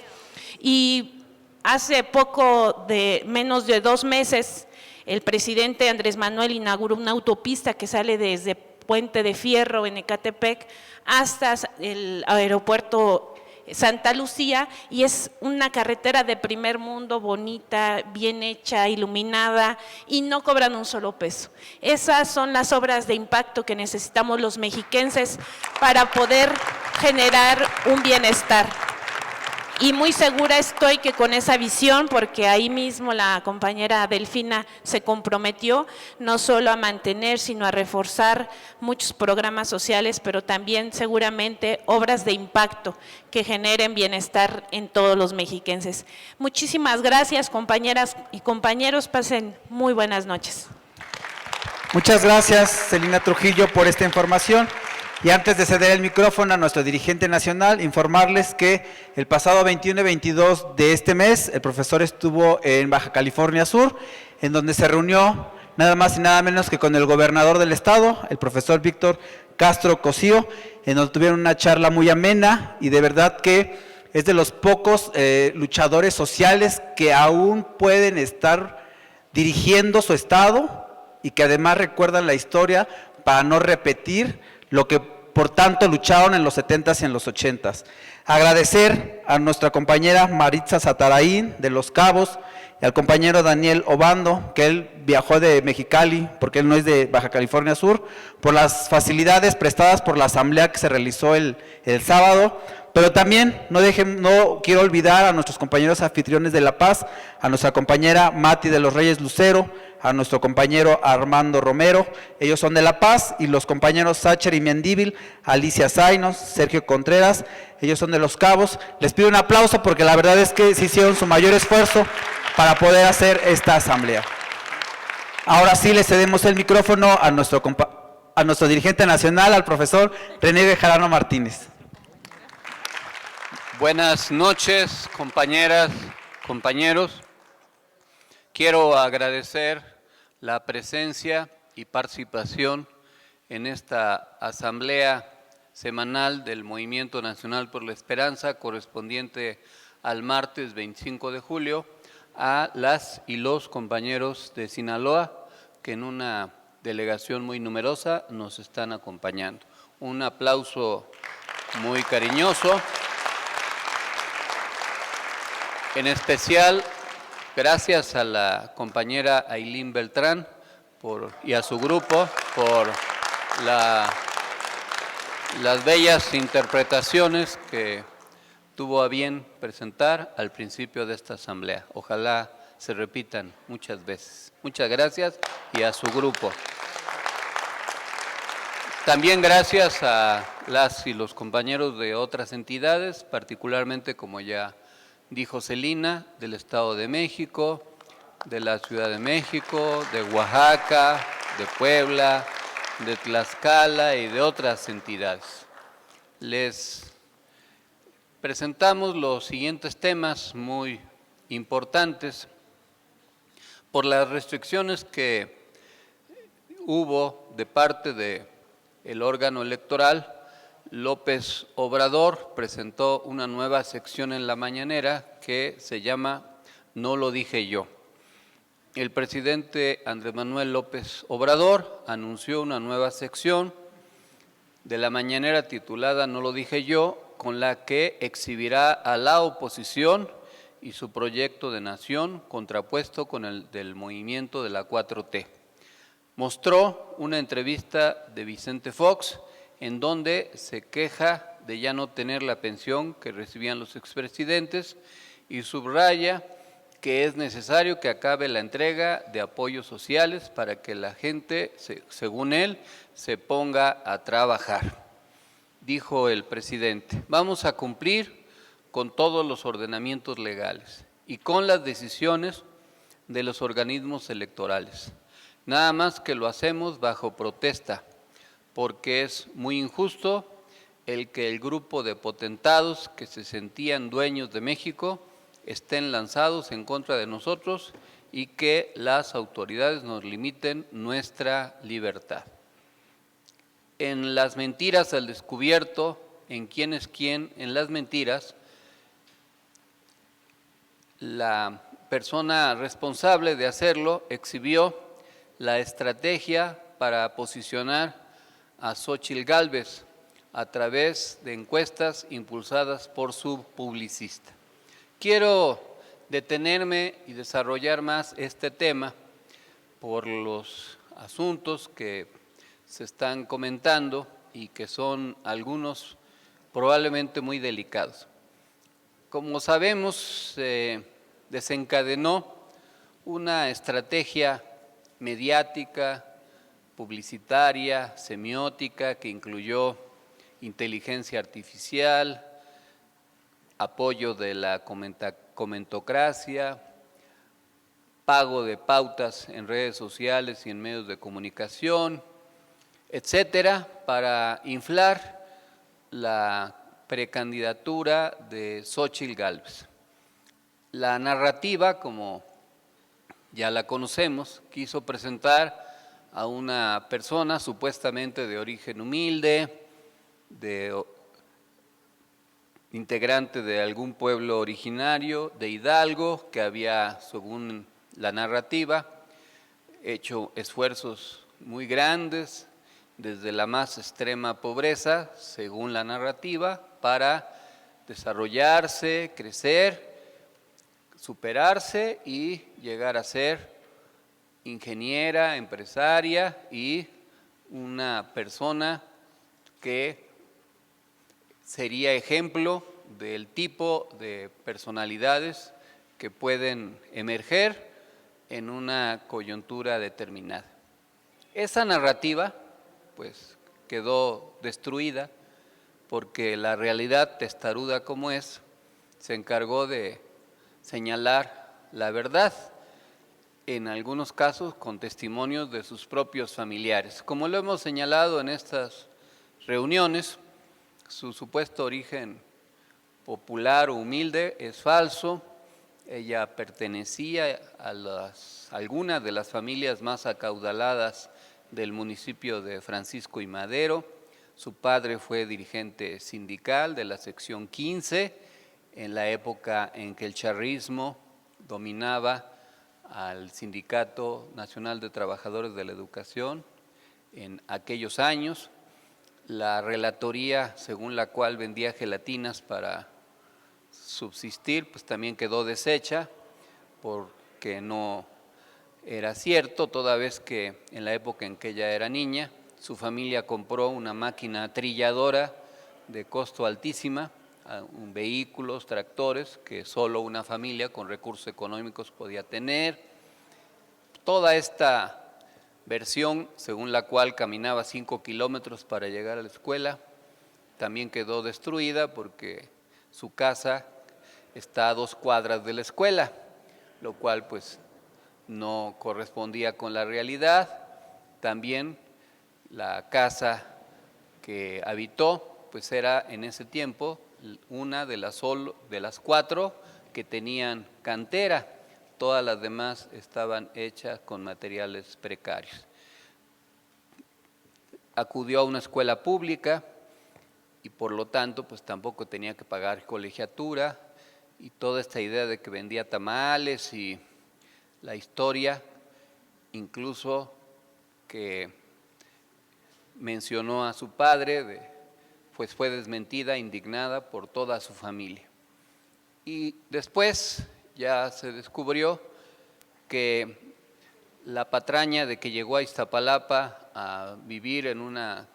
Y hace poco, menos de 2 meses, el presidente Andrés Manuel inauguró una autopista que sale desde Puente de Fierro en Ecatepec hasta el aeropuerto Santa Lucía y es una carretera de primer mundo, bonita, bien hecha, iluminada y no cobran un solo peso. Esas son las obras de impacto que necesitamos los mexiquenses para poder generar un bienestar. Y muy segura estoy que con esa visión, porque ahí mismo la compañera Delfina se comprometió no solo a mantener, sino a reforzar muchos programas sociales, pero también seguramente obras de impacto que generen bienestar en todos los mexiquenses. Muchísimas gracias, compañeras y compañeros, pasen muy buenas noches. Muchas gracias, Celina Trujillo, por esta información. Y antes de ceder el micrófono a nuestro dirigente nacional, informarles que el pasado 21 y 22 de este mes, el profesor estuvo en Baja California Sur, en donde se reunió nada más y nada menos que con el gobernador del estado, el profesor Víctor Castro Cosío, en donde tuvieron una charla muy amena y de verdad que es de los pocos luchadores sociales que aún pueden estar dirigiendo su estado y que además recuerdan la historia para no repetir lo que por tanto lucharon en los 70s y en los 80s. Agradecer a nuestra compañera Maritza Zataraín de Los Cabos y al compañero Daniel Obando, que él viajó de Mexicali, porque él no es de Baja California Sur, por las facilidades prestadas por la asamblea que se realizó el sábado, pero también no quiero olvidar a nuestros compañeros anfitriones de La Paz, a nuestra compañera Mati de los Reyes Lucero, a nuestro compañero Armando Romero, ellos son de La Paz, y los compañeros Sacher y Mendíbil, Alicia Zainos, Sergio Contreras, ellos son de Los Cabos. Les pido un aplauso porque la verdad es que sí hicieron su mayor esfuerzo para poder hacer esta asamblea. Ahora sí le cedemos el micrófono a nuestro dirigente nacional, al profesor René Bejarano Martínez. Buenas noches, compañeras, compañeros. Quiero agradecer la presencia y participación en esta asamblea semanal del Movimiento Nacional por la Esperanza, correspondiente al martes 25 de julio, a las y los compañeros de Sinaloa, que en una delegación muy numerosa nos están acompañando. Un aplauso muy cariñoso. En especial, gracias a la compañera Ailín Beltrán y a su grupo por las bellas interpretaciones que tuvo a bien presentar al principio de esta asamblea. Ojalá se repitan muchas veces. Muchas gracias y a su grupo. También gracias a las y los compañeros de otras entidades, particularmente, como ya dijo Celina, del Estado de México, de la Ciudad de México, de Oaxaca, de Puebla, de Tlaxcala y de otras entidades. Les presentamos los siguientes temas muy importantes. Por las restricciones que hubo de parte del órgano electoral, López Obrador presentó una nueva sección en la mañanera que se llama No lo dije yo. El presidente Andrés Manuel López Obrador anunció una nueva sección de la mañanera titulada No lo dije yo, con la que exhibirá a la oposición y su proyecto de nación contrapuesto con el del movimiento de la 4T. Mostró una entrevista de Vicente Fox en donde se queja de ya no tener la pensión que recibían los expresidentes y subraya que es necesario que acabe la entrega de apoyos sociales para que la gente, según él, se ponga a trabajar. Dijo el presidente, vamos a cumplir con todos los ordenamientos legales y con las decisiones de los organismos electorales. Nada más que lo hacemos bajo protesta, porque es muy injusto el que el grupo de potentados que se sentían dueños de México estén lanzados en contra de nosotros y que las autoridades nos limiten nuestra libertad. En las mentiras al descubierto, en quién es quién, en las mentiras, la persona responsable de hacerlo exhibió la estrategia para posicionar a Xóchitl Gálvez a través de encuestas impulsadas por su publicista. Quiero detenerme y desarrollar más este tema por los asuntos que se están comentando y que son algunos probablemente muy delicados. Como sabemos, se desencadenó una estrategia mediática, publicitaria, semiótica, que incluyó inteligencia artificial, apoyo de la comentocracia, pago de pautas en redes sociales y en medios de comunicación, etcétera, para inflar la precandidatura de Xóchitl Gálvez. La narrativa, como ya la conocemos, quiso presentar a una persona supuestamente de origen humilde, integrante de algún pueblo originario de Hidalgo, que había, según la narrativa, hecho esfuerzos muy grandes desde la más extrema pobreza, según la narrativa, para desarrollarse, crecer, superarse y llegar a ser ingeniera, empresaria y una persona que sería ejemplo del tipo de personalidades que pueden emerger en una coyuntura determinada. Esa narrativa, pues, quedó destruida porque la realidad, testaruda como es, se encargó de señalar la verdad, en algunos casos con testimonios de sus propios familiares. Como lo hemos señalado en estas reuniones, su supuesto origen popular o humilde es falso. Ella pertenecía a algunas de las familias más acaudaladas del municipio de Francisco y Madero. Su padre fue dirigente sindical de la sección 15 en la época en que el charrismo dominaba al Sindicato Nacional de Trabajadores de la Educación en aquellos años. La relatoría según la cual vendía gelatinas para subsistir, pues también quedó deshecha porque no era cierto, toda vez que en la época en que ella era niña, su familia compró una máquina trilladora de costo altísima, vehículos, tractores, que solo una familia con recursos económicos podía tener. Toda esta versión según la cual caminaba 5 kilómetros para llegar a la escuela también quedó destruida porque su casa está a 2 cuadras de la escuela, lo cual pues no correspondía con la realidad. También la casa que habitó pues era en ese tiempo una de las 4 que tenían cantera. Todas las demás estaban hechas con materiales precarios. Acudió a una escuela pública y por lo tanto pues tampoco tenía que pagar colegiatura, y toda esta idea de que vendía tamales y la historia incluso que mencionó a su padre pues fue desmentida, indignada por toda su familia. Y después ya se descubrió que la patraña de que llegó a Iztapalapa a vivir en una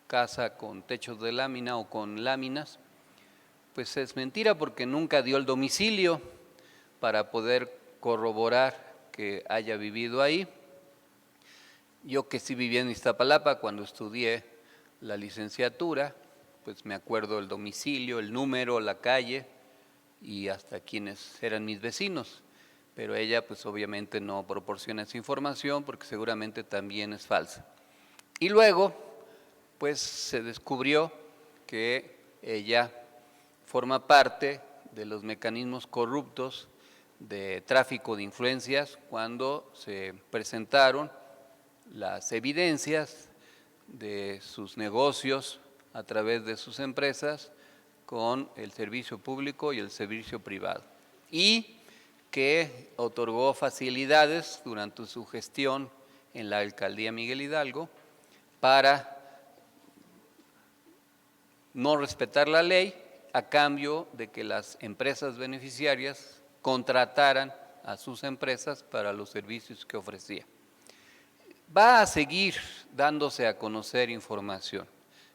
casa con techos de lámina o con láminas, pues es mentira porque nunca dio el domicilio para poder corroborar que haya vivido ahí. Yo que sí vivía en Iztapalapa cuando estudié la licenciatura, pues me acuerdo el domicilio, el número, la calle y hasta quienes eran mis vecinos, pero ella pues obviamente no proporciona esa información porque seguramente también es falsa. Y luego pues se descubrió que ella forma parte de los mecanismos corruptos de tráfico de influencias cuando se presentaron las evidencias de sus negocios a través de sus empresas con el servicio público y el servicio privado, y que otorgó facilidades durante su gestión en la alcaldía Miguel Hidalgo para no respetar la ley a cambio de que las empresas beneficiarias contrataran a sus empresas para los servicios que ofrecía. Va a seguir dándose a conocer información.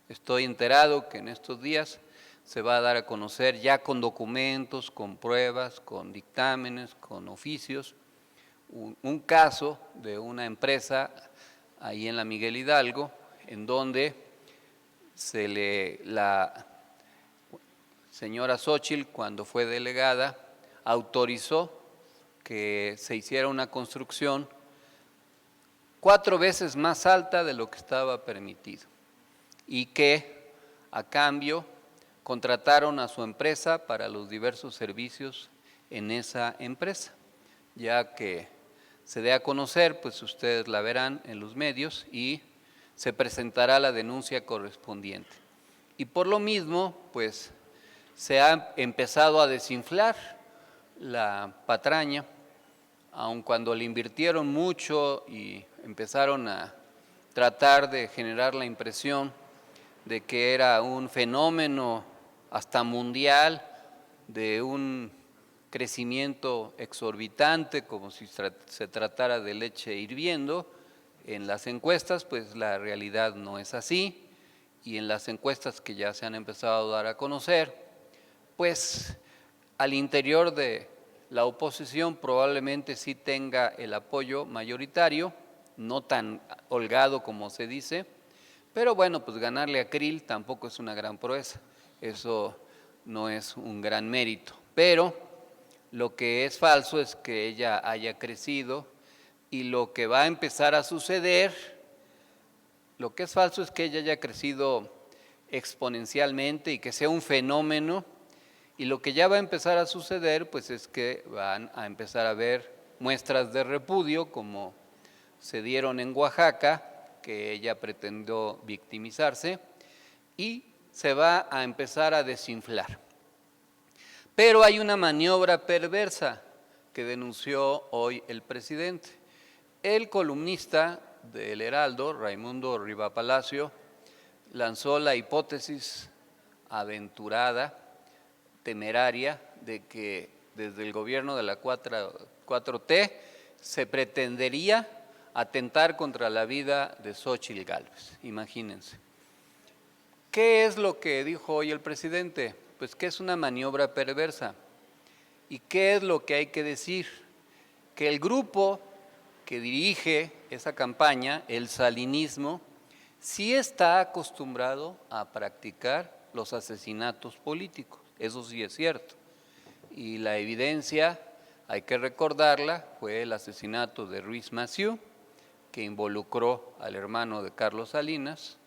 Estoy enterado que en estos días se va a dar a conocer ya con documentos, con pruebas, con dictámenes, con oficios, un caso de una empresa ahí en la Miguel Hidalgo, en donde la señora Xóchitl, cuando fue delegada, autorizó que se hiciera una construcción 4 veces más alta de lo que estaba permitido, y que a cambio contrataron a su empresa para los diversos servicios en esa empresa. Ya que se dé a conocer, pues ustedes la verán en los medios y se presentará la denuncia correspondiente. Y por lo mismo, pues se ha empezado a desinflar la patraña, aun cuando le invirtieron mucho y empezaron a tratar de generar la impresión de que era un fenómeno hasta mundial, de un crecimiento exorbitante, como si se tratara de leche hirviendo. En las encuestas, pues la realidad no es así, y en las encuestas que ya se han empezado a dar a conocer, pues al interior de la oposición probablemente sí tenga el apoyo mayoritario, no tan holgado como se dice, pero bueno, pues ganarle a Krill tampoco es una gran proeza, eso no es un gran mérito, pero lo que es falso es que ella haya crecido, y lo que va a empezar a suceder, lo que es falso es que ella haya crecido exponencialmente y que sea un fenómeno, Y lo que ya va a empezar a suceder, pues es que van a empezar a ver muestras de repudio, como se dieron en Oaxaca, que ella pretendió victimizarse, y se va a empezar a desinflar. Pero hay una maniobra perversa que denunció hoy el presidente. El columnista del Heraldo, Raimundo Rivapalacio, lanzó la hipótesis aventurada, temeraria, de que desde el gobierno de la 4T se pretendería atentar contra la vida de Xóchitl Gálvez. Imagínense. ¿Qué es lo que dijo hoy el presidente? Pues que es una maniobra perversa. ¿Y qué es lo que hay que decir? Que el grupo que dirige esa campaña, el salinismo, sí está acostumbrado a practicar los asesinatos políticos. Eso sí es cierto. Y la evidencia, hay que recordarla, fue el asesinato de Ruiz Massieu, que involucró al hermano de Carlos Salinas,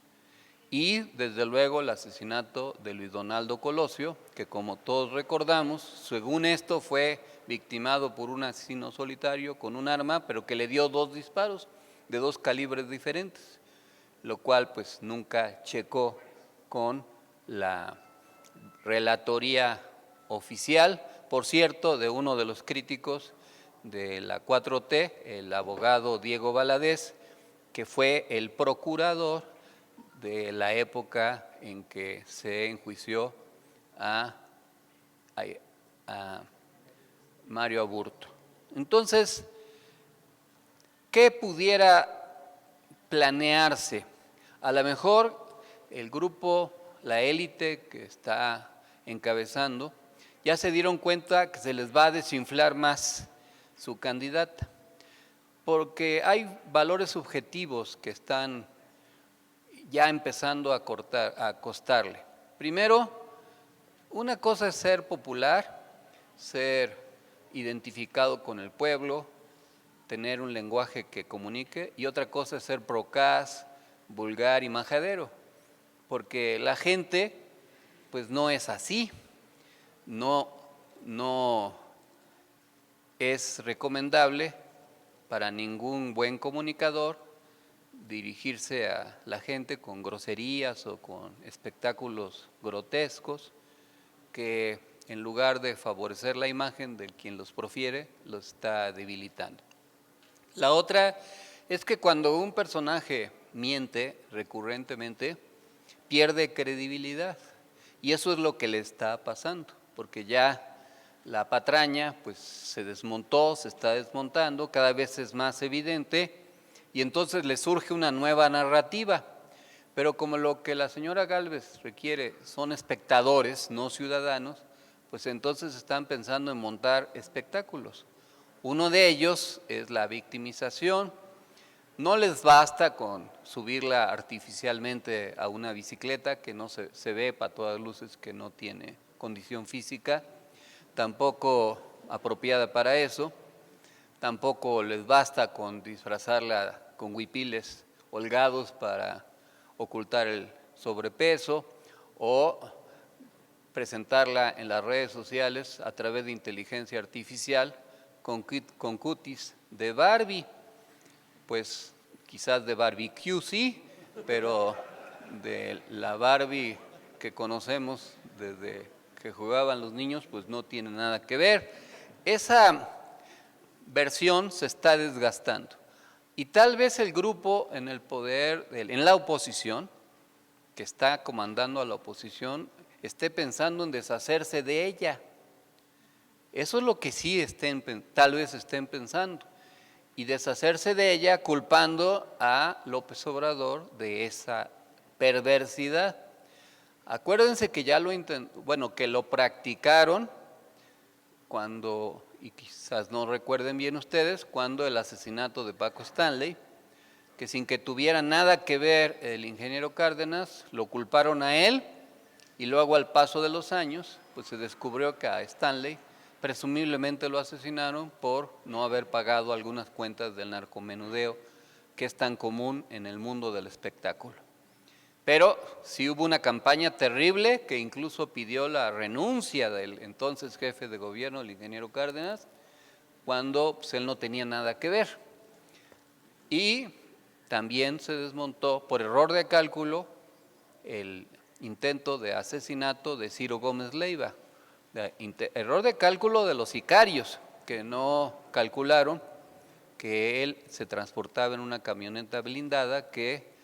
y desde luego el asesinato de Luis Donaldo Colosio, que como todos recordamos, según esto fue victimado por un asesino solitario con un arma, pero que le dio 2 disparos de 2 calibres diferentes, lo cual pues nunca checó con la relatoría oficial, por cierto, de uno de los críticos de la 4T, el abogado Diego Valadez, que fue el procurador de la época en que se enjuició a Mario Aburto. Entonces, ¿qué pudiera planearse? A lo mejor el grupo, la élite que está encabezando, ya se dieron cuenta que se les va a desinflar más su candidata, porque hay valores subjetivos que están ya empezando a costarle. Primero, una cosa es ser popular, ser identificado con el pueblo, tener un lenguaje que comunique, y otra cosa es ser procaz, vulgar y majadero, porque la gente pues no es así, no es recomendable para ningún buen comunicador dirigirse a la gente con groserías o con espectáculos grotescos que en lugar de favorecer la imagen de quien los profiere, los está debilitando. La otra es que cuando un personaje miente recurrentemente, pierde credibilidad, y eso es lo que le está pasando, porque ya la patraña pues se desmontó, se está desmontando, cada vez es más evidente, y entonces le surge una nueva narrativa. Pero como lo que la señora Gálvez requiere son espectadores, no ciudadanos, pues entonces están pensando en montar espectáculos. Uno de ellos es la victimización. No les basta con subirla artificialmente a una bicicleta que no se ve para todas luces que no tiene condición física, tampoco apropiada para eso. Tampoco les basta con disfrazarla con huipiles holgados para ocultar el sobrepeso o presentarla en las redes sociales a través de inteligencia artificial con cutis de Barbie. Pues quizás de barbecue sí, pero de la Barbie que conocemos desde que jugaban los niños, pues no tiene nada que ver. Esa versión se está desgastando. Y tal vez el grupo en el poder, en la oposición, que está comandando a la oposición, esté pensando en deshacerse de ella. Eso es lo que sí tal vez estén pensando. Y deshacerse de ella culpando a López Obrador de esa perversidad. Acuérdense que ya que lo practicaron cuando, y quizás no recuerden bien ustedes, cuando el asesinato de Paco Stanley, que sin que tuviera nada que ver el ingeniero Cárdenas, lo culparon a él, y luego al paso de los años, pues se descubrió que a Stanley presumiblemente lo asesinaron por no haber pagado algunas cuentas del narcomenudeo que es tan común en el mundo del espectáculo. Pero sí hubo una campaña terrible que incluso pidió la renuncia del entonces jefe de gobierno, el ingeniero Cárdenas, cuando pues, él no tenía nada que ver. Y también se desmontó por error de cálculo el intento de asesinato de Ciro Gómez Leiva. Error de cálculo de los sicarios, que no calcularon que él se transportaba en una camioneta blindada que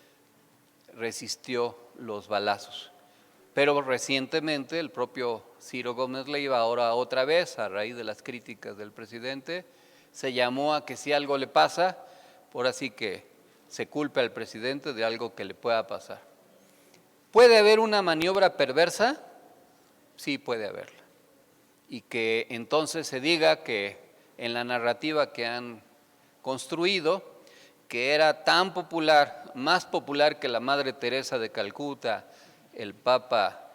resistió los balazos. Pero recientemente el propio Ciro Gómez Leiva, ahora otra vez, a raíz de las críticas del presidente, se llamó a que si algo le pasa, por así que se culpe al presidente de algo que le pueda pasar. ¿Puede haber una maniobra perversa? Sí, puede haberla. Y que entonces se diga que en la narrativa que han construido, que era tan popular, más popular que la Madre Teresa de Calcuta, el Papa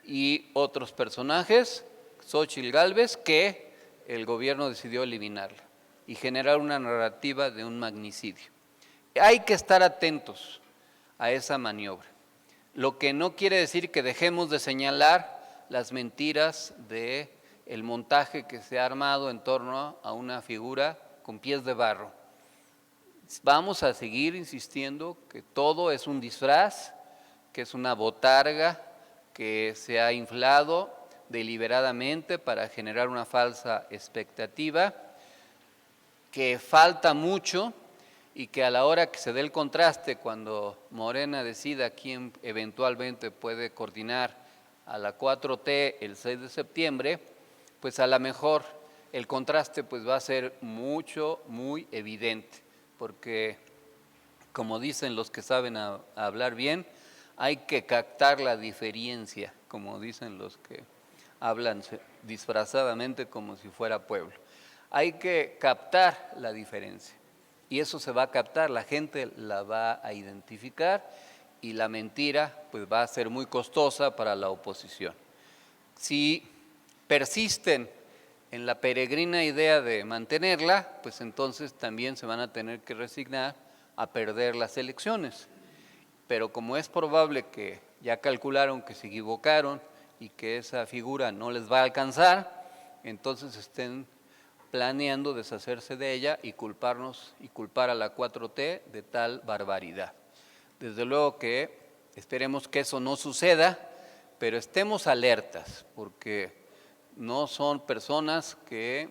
y otros personajes, Xóchitl Gálvez, que el gobierno decidió eliminarla y generar una narrativa de un magnicidio. Hay que estar atentos a esa maniobra, lo que no quiere decir que dejemos de señalar las mentiras del montaje que se ha armado en torno a una figura con pies de barro. Vamos a seguir insistiendo que todo es un disfraz, que es una botarga que se ha inflado deliberadamente para generar una falsa expectativa, que falta mucho y que a la hora que se dé el contraste, cuando Morena decida quién eventualmente puede coordinar a la 4T el 6 de septiembre, pues a lo mejor el contraste pues va a ser muy evidente, porque como dicen los que saben hablar bien, hay que captar la diferencia, como dicen los que hablan disfrazadamente como si fuera pueblo. Hay que captar la diferencia y eso se va a captar, la gente la va a identificar y la mentira pues va a ser muy costosa para la oposición. Si persisten en la peregrina idea de mantenerla, pues entonces también se van a tener que resignar a perder las elecciones. Pero como es probable que ya calcularon que se equivocaron y que esa figura no les va a alcanzar, entonces estén planeando deshacerse de ella y culparnos y culpar a la 4T de tal barbaridad. Desde luego que esperemos que eso no suceda, pero estemos alertas, porque no son personas que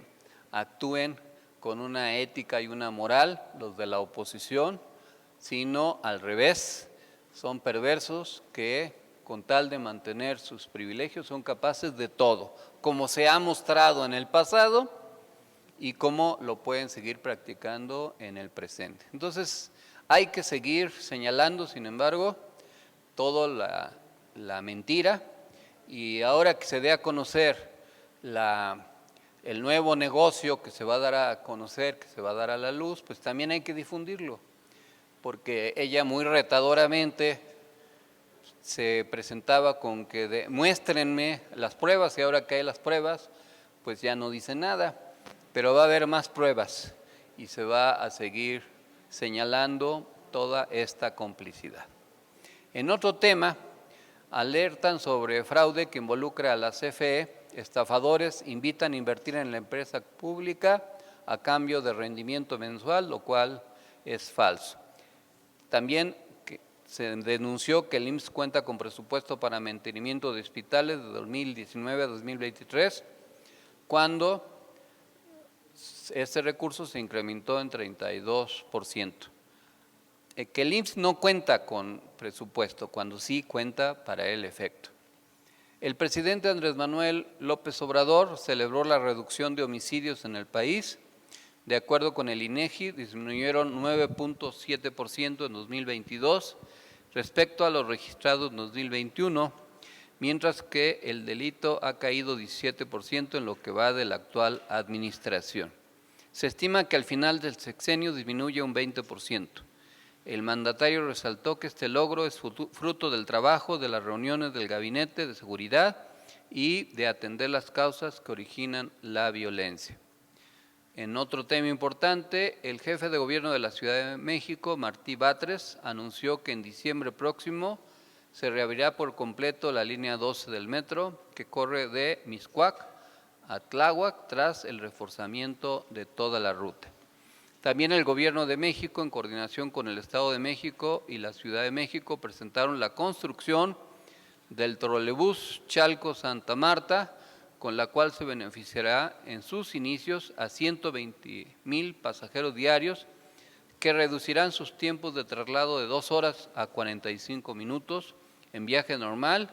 actúen con una ética y una moral, los de la oposición, sino al revés, son perversos que con tal de mantener sus privilegios son capaces de todo, como se ha mostrado en el pasado y como lo pueden seguir practicando en el presente. Entonces hay que seguir señalando, sin embargo, toda la mentira, y ahora que se dé a conocer el nuevo negocio que se va a dar a conocer, que se va a dar a la luz, pues también hay que difundirlo, porque ella muy retadoramente se presentaba con que muéstrenme las pruebas, y ahora que hay las pruebas, pues ya no dice nada, pero va a haber más pruebas y se va a seguir señalando toda esta complicidad. En otro tema, alertan sobre fraude que involucra a la CFE. Estafadores invitan a invertir en la empresa pública a cambio de rendimiento mensual, lo cual es falso. También se denunció que el IMSS cuenta con presupuesto para mantenimiento de hospitales de 2019 a 2023, cuando ese recurso se incrementó en 32%. Que el IMSS no cuenta con presupuesto, cuando sí cuenta para el efecto. El presidente Andrés Manuel López Obrador celebró la reducción de homicidios en el país. De acuerdo con el INEGI, disminuyeron 9.7% en 2022 respecto a los registrados en 2021, mientras que el delito ha caído 17% en lo que va de la actual administración. Se estima que al final del sexenio disminuye un 20%. El mandatario resaltó que este logro es fruto del trabajo de las reuniones del Gabinete de Seguridad y de atender las causas que originan la violencia. en otro tema importante, el jefe de gobierno de la Ciudad de México, Martí Batres, anunció que en diciembre próximo se reabrirá por completo la línea 12 del metro que corre de Mixcoac a Tláhuac tras el reforzamiento de toda la ruta. También el Gobierno de México, en coordinación con el Estado de México y la Ciudad de México, presentaron la construcción del trolebús Chalco-Santa Marta, con la cual se beneficiará en sus inicios a 120,000 pasajeros diarios, que reducirán sus tiempos de traslado de 2 horas a 45 minutos en viaje normal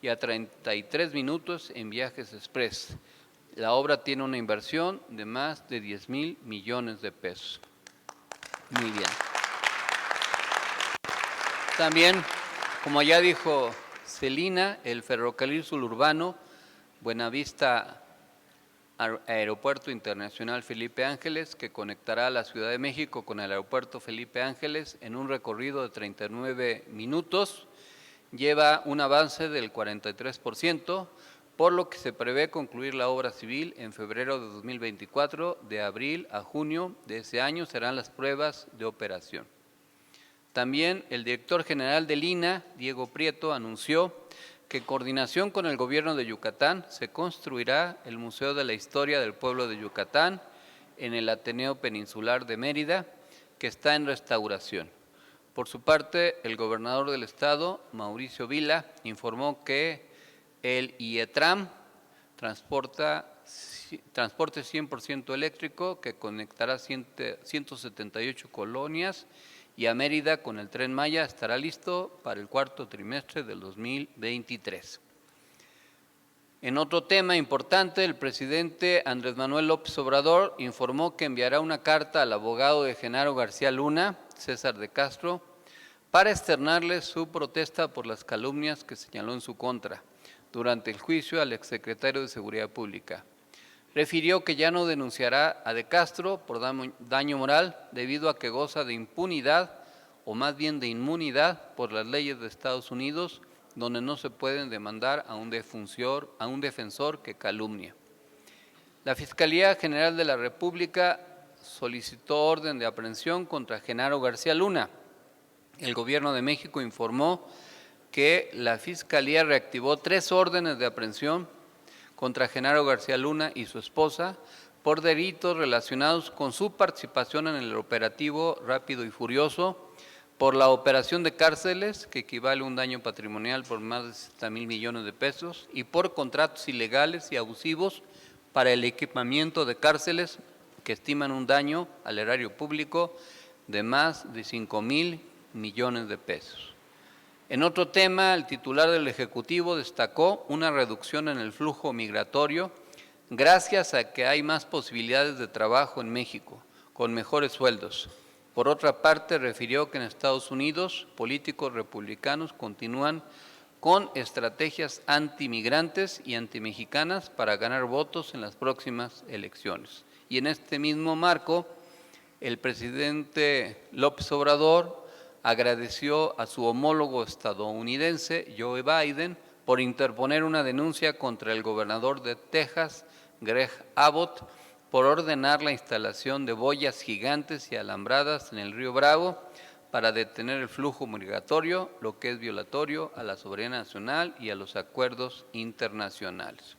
y a 33 minutos en viajes express. La obra tiene una inversión de más de 10,000 millones de pesos. Muy bien. También, como ya dijo Celina, el ferrocarril suburbano Buenavista Aeropuerto Internacional Felipe Ángeles, que conectará a la Ciudad de México con el Aeropuerto Felipe Ángeles en un recorrido de 39 minutos, lleva un avance del 43%, por lo que se prevé concluir la obra civil en febrero de 2024. De abril a junio de ese año serán las pruebas de operación. También el director general del INAH, Diego Prieto, anunció que en coordinación con el Gobierno de Yucatán se construirá el Museo de la Historia del Pueblo de Yucatán en el Ateneo Peninsular de Mérida, que está en restauración. Por su parte, el gobernador del estado, Mauricio Vila, informó que el IETRAM, transporte 100% eléctrico, que conectará 178 colonias, y a Mérida con el Tren Maya, estará listo para el cuarto trimestre del 2023. En otro tema importante, el presidente Andrés Manuel López Obrador informó que enviará una carta al abogado de Genaro García Luna, César de Castro, para externarle su protesta por las calumnias que señaló en su contra durante el juicio al exsecretario de Seguridad Pública. Refirió que ya no denunciará a De Castro por daño moral debido a que goza de impunidad, o más bien de inmunidad, por las leyes de Estados Unidos, donde no se pueden demandar a un defensor que calumnia. La Fiscalía General de la República solicitó orden de aprehensión contra Genaro García Luna. El Gobierno de México informó que la Fiscalía reactivó 3 órdenes de aprehensión contra Genaro García Luna y su esposa por delitos relacionados con su participación en el operativo Rápido y Furioso, por la operación de cárceles, que equivale a un daño patrimonial por más de 60,000 millones de pesos, y por contratos ilegales y abusivos para el equipamiento de cárceles, que estiman un daño al erario público de más de 5,000 millones de pesos. En otro tema, el titular del Ejecutivo destacó una reducción en el flujo migratorio gracias a que hay más posibilidades de trabajo en México, con mejores sueldos. Por otra parte, refirió que en Estados Unidos, políticos republicanos continúan con estrategias antimigrantes y antimexicanas para ganar votos en las próximas elecciones. Y en este mismo marco, el presidente López Obrador agradeció a su homólogo estadounidense, Joe Biden, por interponer una denuncia contra el gobernador de Texas, Greg Abbott, por ordenar la instalación de boyas gigantes y alambradas en el río Bravo para detener el flujo migratorio, lo que es violatorio a la soberanía nacional y a los acuerdos internacionales.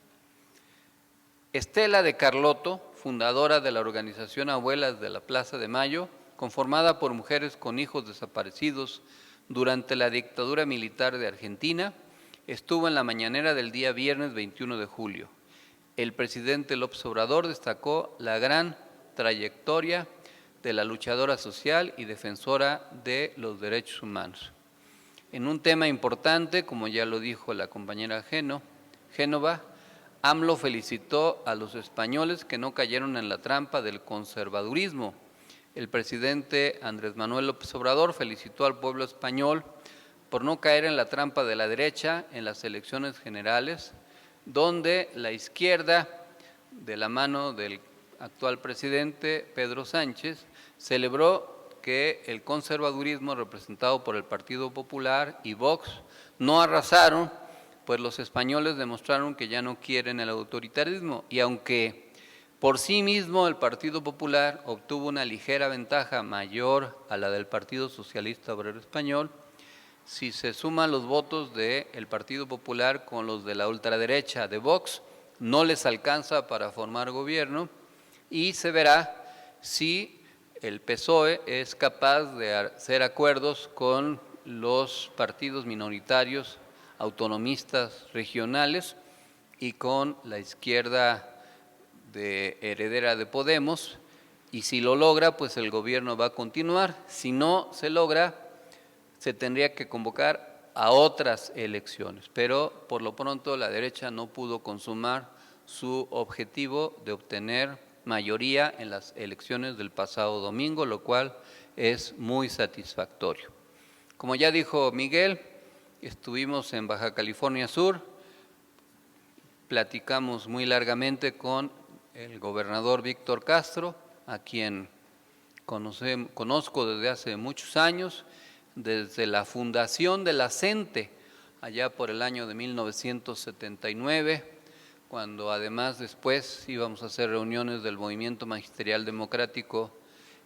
Estela de Carlotto, fundadora de la organización Abuelas de la Plaza de Mayo, conformada por mujeres con hijos desaparecidos durante la dictadura militar de Argentina, estuvo en la mañanera del día viernes 21 de julio. El presidente López Obrador destacó la gran trayectoria de la luchadora social y defensora de los derechos humanos. En un tema importante, como ya lo dijo la compañera Génova, AMLO felicitó a los españoles que no cayeron en la trampa del conservadurismo. El presidente Andrés Manuel López Obrador felicitó al pueblo español por no caer en la trampa de la derecha en las elecciones generales, donde la izquierda, de la mano del actual presidente Pedro Sánchez, celebró que el conservadurismo representado por el Partido Popular y Vox no arrasaron, pues los españoles demostraron que ya no quieren el autoritarismo. Y aunque Por sí mismo, el Partido Popular obtuvo una ligera ventaja mayor a la del Partido Socialista Obrero Español si se suman los votos del Partido Popular con los de la ultraderecha de Vox. No les alcanza para formar gobierno y se verá si el PSOE es capaz de hacer acuerdos con los partidos minoritarios autonomistas regionales y con la izquierda heredera de Podemos, y si lo logra, pues el gobierno va a continuar. Si no se logra, se tendría que convocar a otras elecciones, pero por lo pronto la derecha no pudo consumar su objetivo de obtener mayoría en las elecciones del pasado domingo, lo cual es muy satisfactorio. Como ya dijo Miguel, estuvimos en Baja California Sur, platicamos muy largamente con el gobernador Víctor Castro, a quien conozco desde hace muchos años, desde la fundación de la CENTE, allá por el año de 1979, cuando además después íbamos a hacer reuniones del Movimiento Magisterial Democrático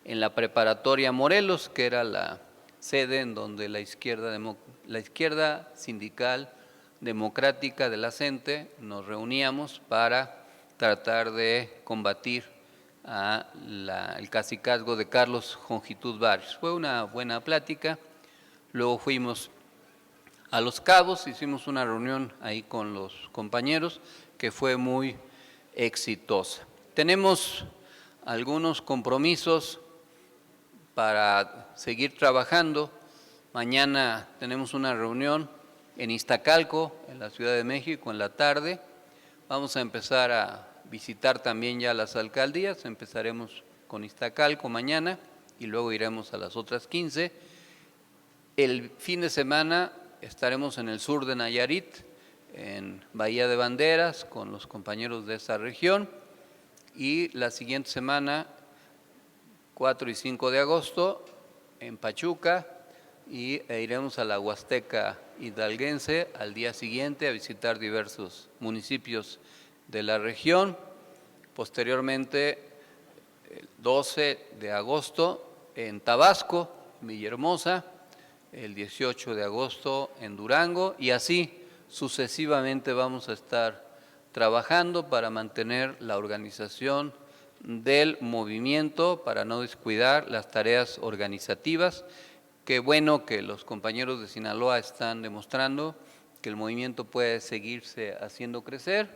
en la preparatoria Morelos, que era la sede en donde la izquierda sindical democrática de la CENTE nos reuníamos para tratar de combatir el cacicazgo de Carlos Jongitud Barrios. Fue una buena plática. Luego fuimos a Los Cabos, hicimos una reunión ahí con los compañeros que fue muy exitosa. Tenemos algunos compromisos para seguir trabajando. Mañana tenemos una reunión en Iztacalco, en la Ciudad de México, en la tarde. Vamos a empezar a visitar también ya las alcaldías. Empezaremos con Iztacalco mañana y luego iremos a las otras 15. El fin de semana estaremos en el sur de Nayarit, en Bahía de Banderas, con los compañeros de esa región. Y la siguiente semana, 4 y 5 de agosto, en Pachuca, e iremos a la Huasteca hidalguense al día siguiente a visitar diversos municipios de la región. Posteriormente, el 12 de agosto en Tabasco, Villahermosa, el 18 de agosto en Durango, y así sucesivamente vamos a estar trabajando para mantener la organización del movimiento, para no descuidar las tareas organizativas. Qué bueno que los compañeros de Sinaloa están demostrando que el movimiento puede seguirse haciendo crecer,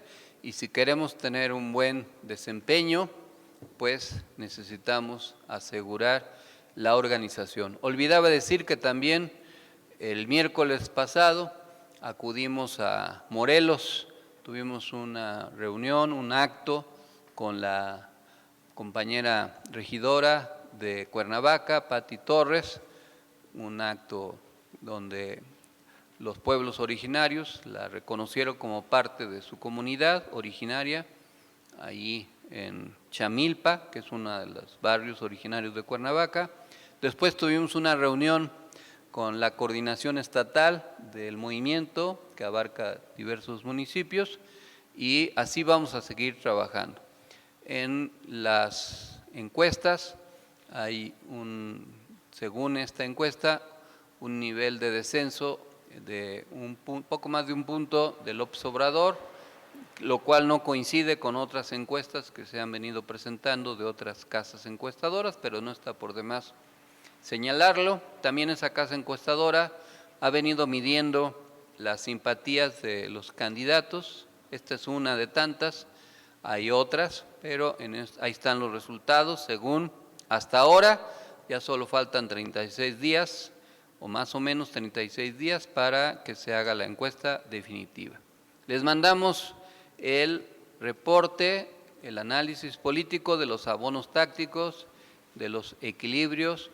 y si queremos tener un buen desempeño, pues necesitamos asegurar la organización. Olvidaba decir que también el miércoles pasado acudimos a Morelos, tuvimos una reunión, un acto con la compañera regidora de Cuernavaca, Pati Torres, un acto donde los pueblos originarios la reconocieron como parte de su comunidad originaria, allí en Chamilpa, que es uno de los barrios originarios de Cuernavaca. Después tuvimos una reunión con la coordinación estatal del movimiento, que abarca diversos municipios, y así vamos a seguir trabajando. En las encuestas hay según esta encuesta, un nivel de descenso de poco más de un punto de López Obrador, lo cual no coincide con otras encuestas que se han venido presentando de otras casas encuestadoras, pero no está por demás señalarlo. También esa casa encuestadora ha venido midiendo las simpatías de los candidatos. Esta es una de tantas, hay otras, pero ahí están los resultados. Según hasta ahora, ya solo faltan 36 días, o más o menos 36 días, para que se haga la encuesta definitiva. Les mandamos el reporte, el análisis político de los abonos tácticos, de los equilibrios,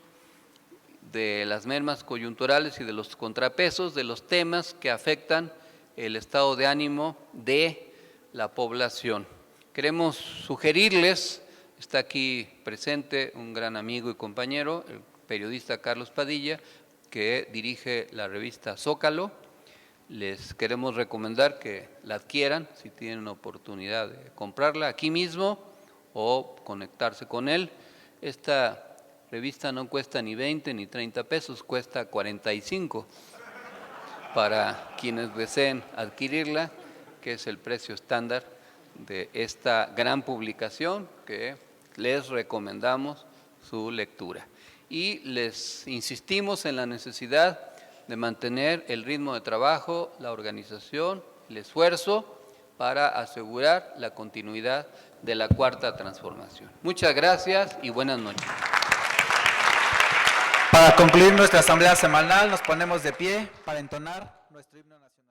de las mermas coyunturales y de los contrapesos, de los temas que afectan el estado de ánimo de la población. Queremos sugerirles, está aquí presente un gran amigo y compañero, el periodista Carlos Padilla, que dirige la revista Zócalo. Les queremos recomendar que la adquieran si tienen oportunidad de comprarla aquí mismo o conectarse con él. Esta revista no cuesta ni 20 ni 30 pesos, cuesta 45 para quienes deseen adquirirla, que es el precio estándar de esta gran publicación que les recomendamos su lectura. Y les insistimos en la necesidad de mantener el ritmo de trabajo, la organización, el esfuerzo para asegurar la continuidad de la Cuarta Transformación. Muchas gracias y buenas noches. Para concluir nuestra asamblea semanal, nos ponemos de pie para entonar nuestro himno nacional.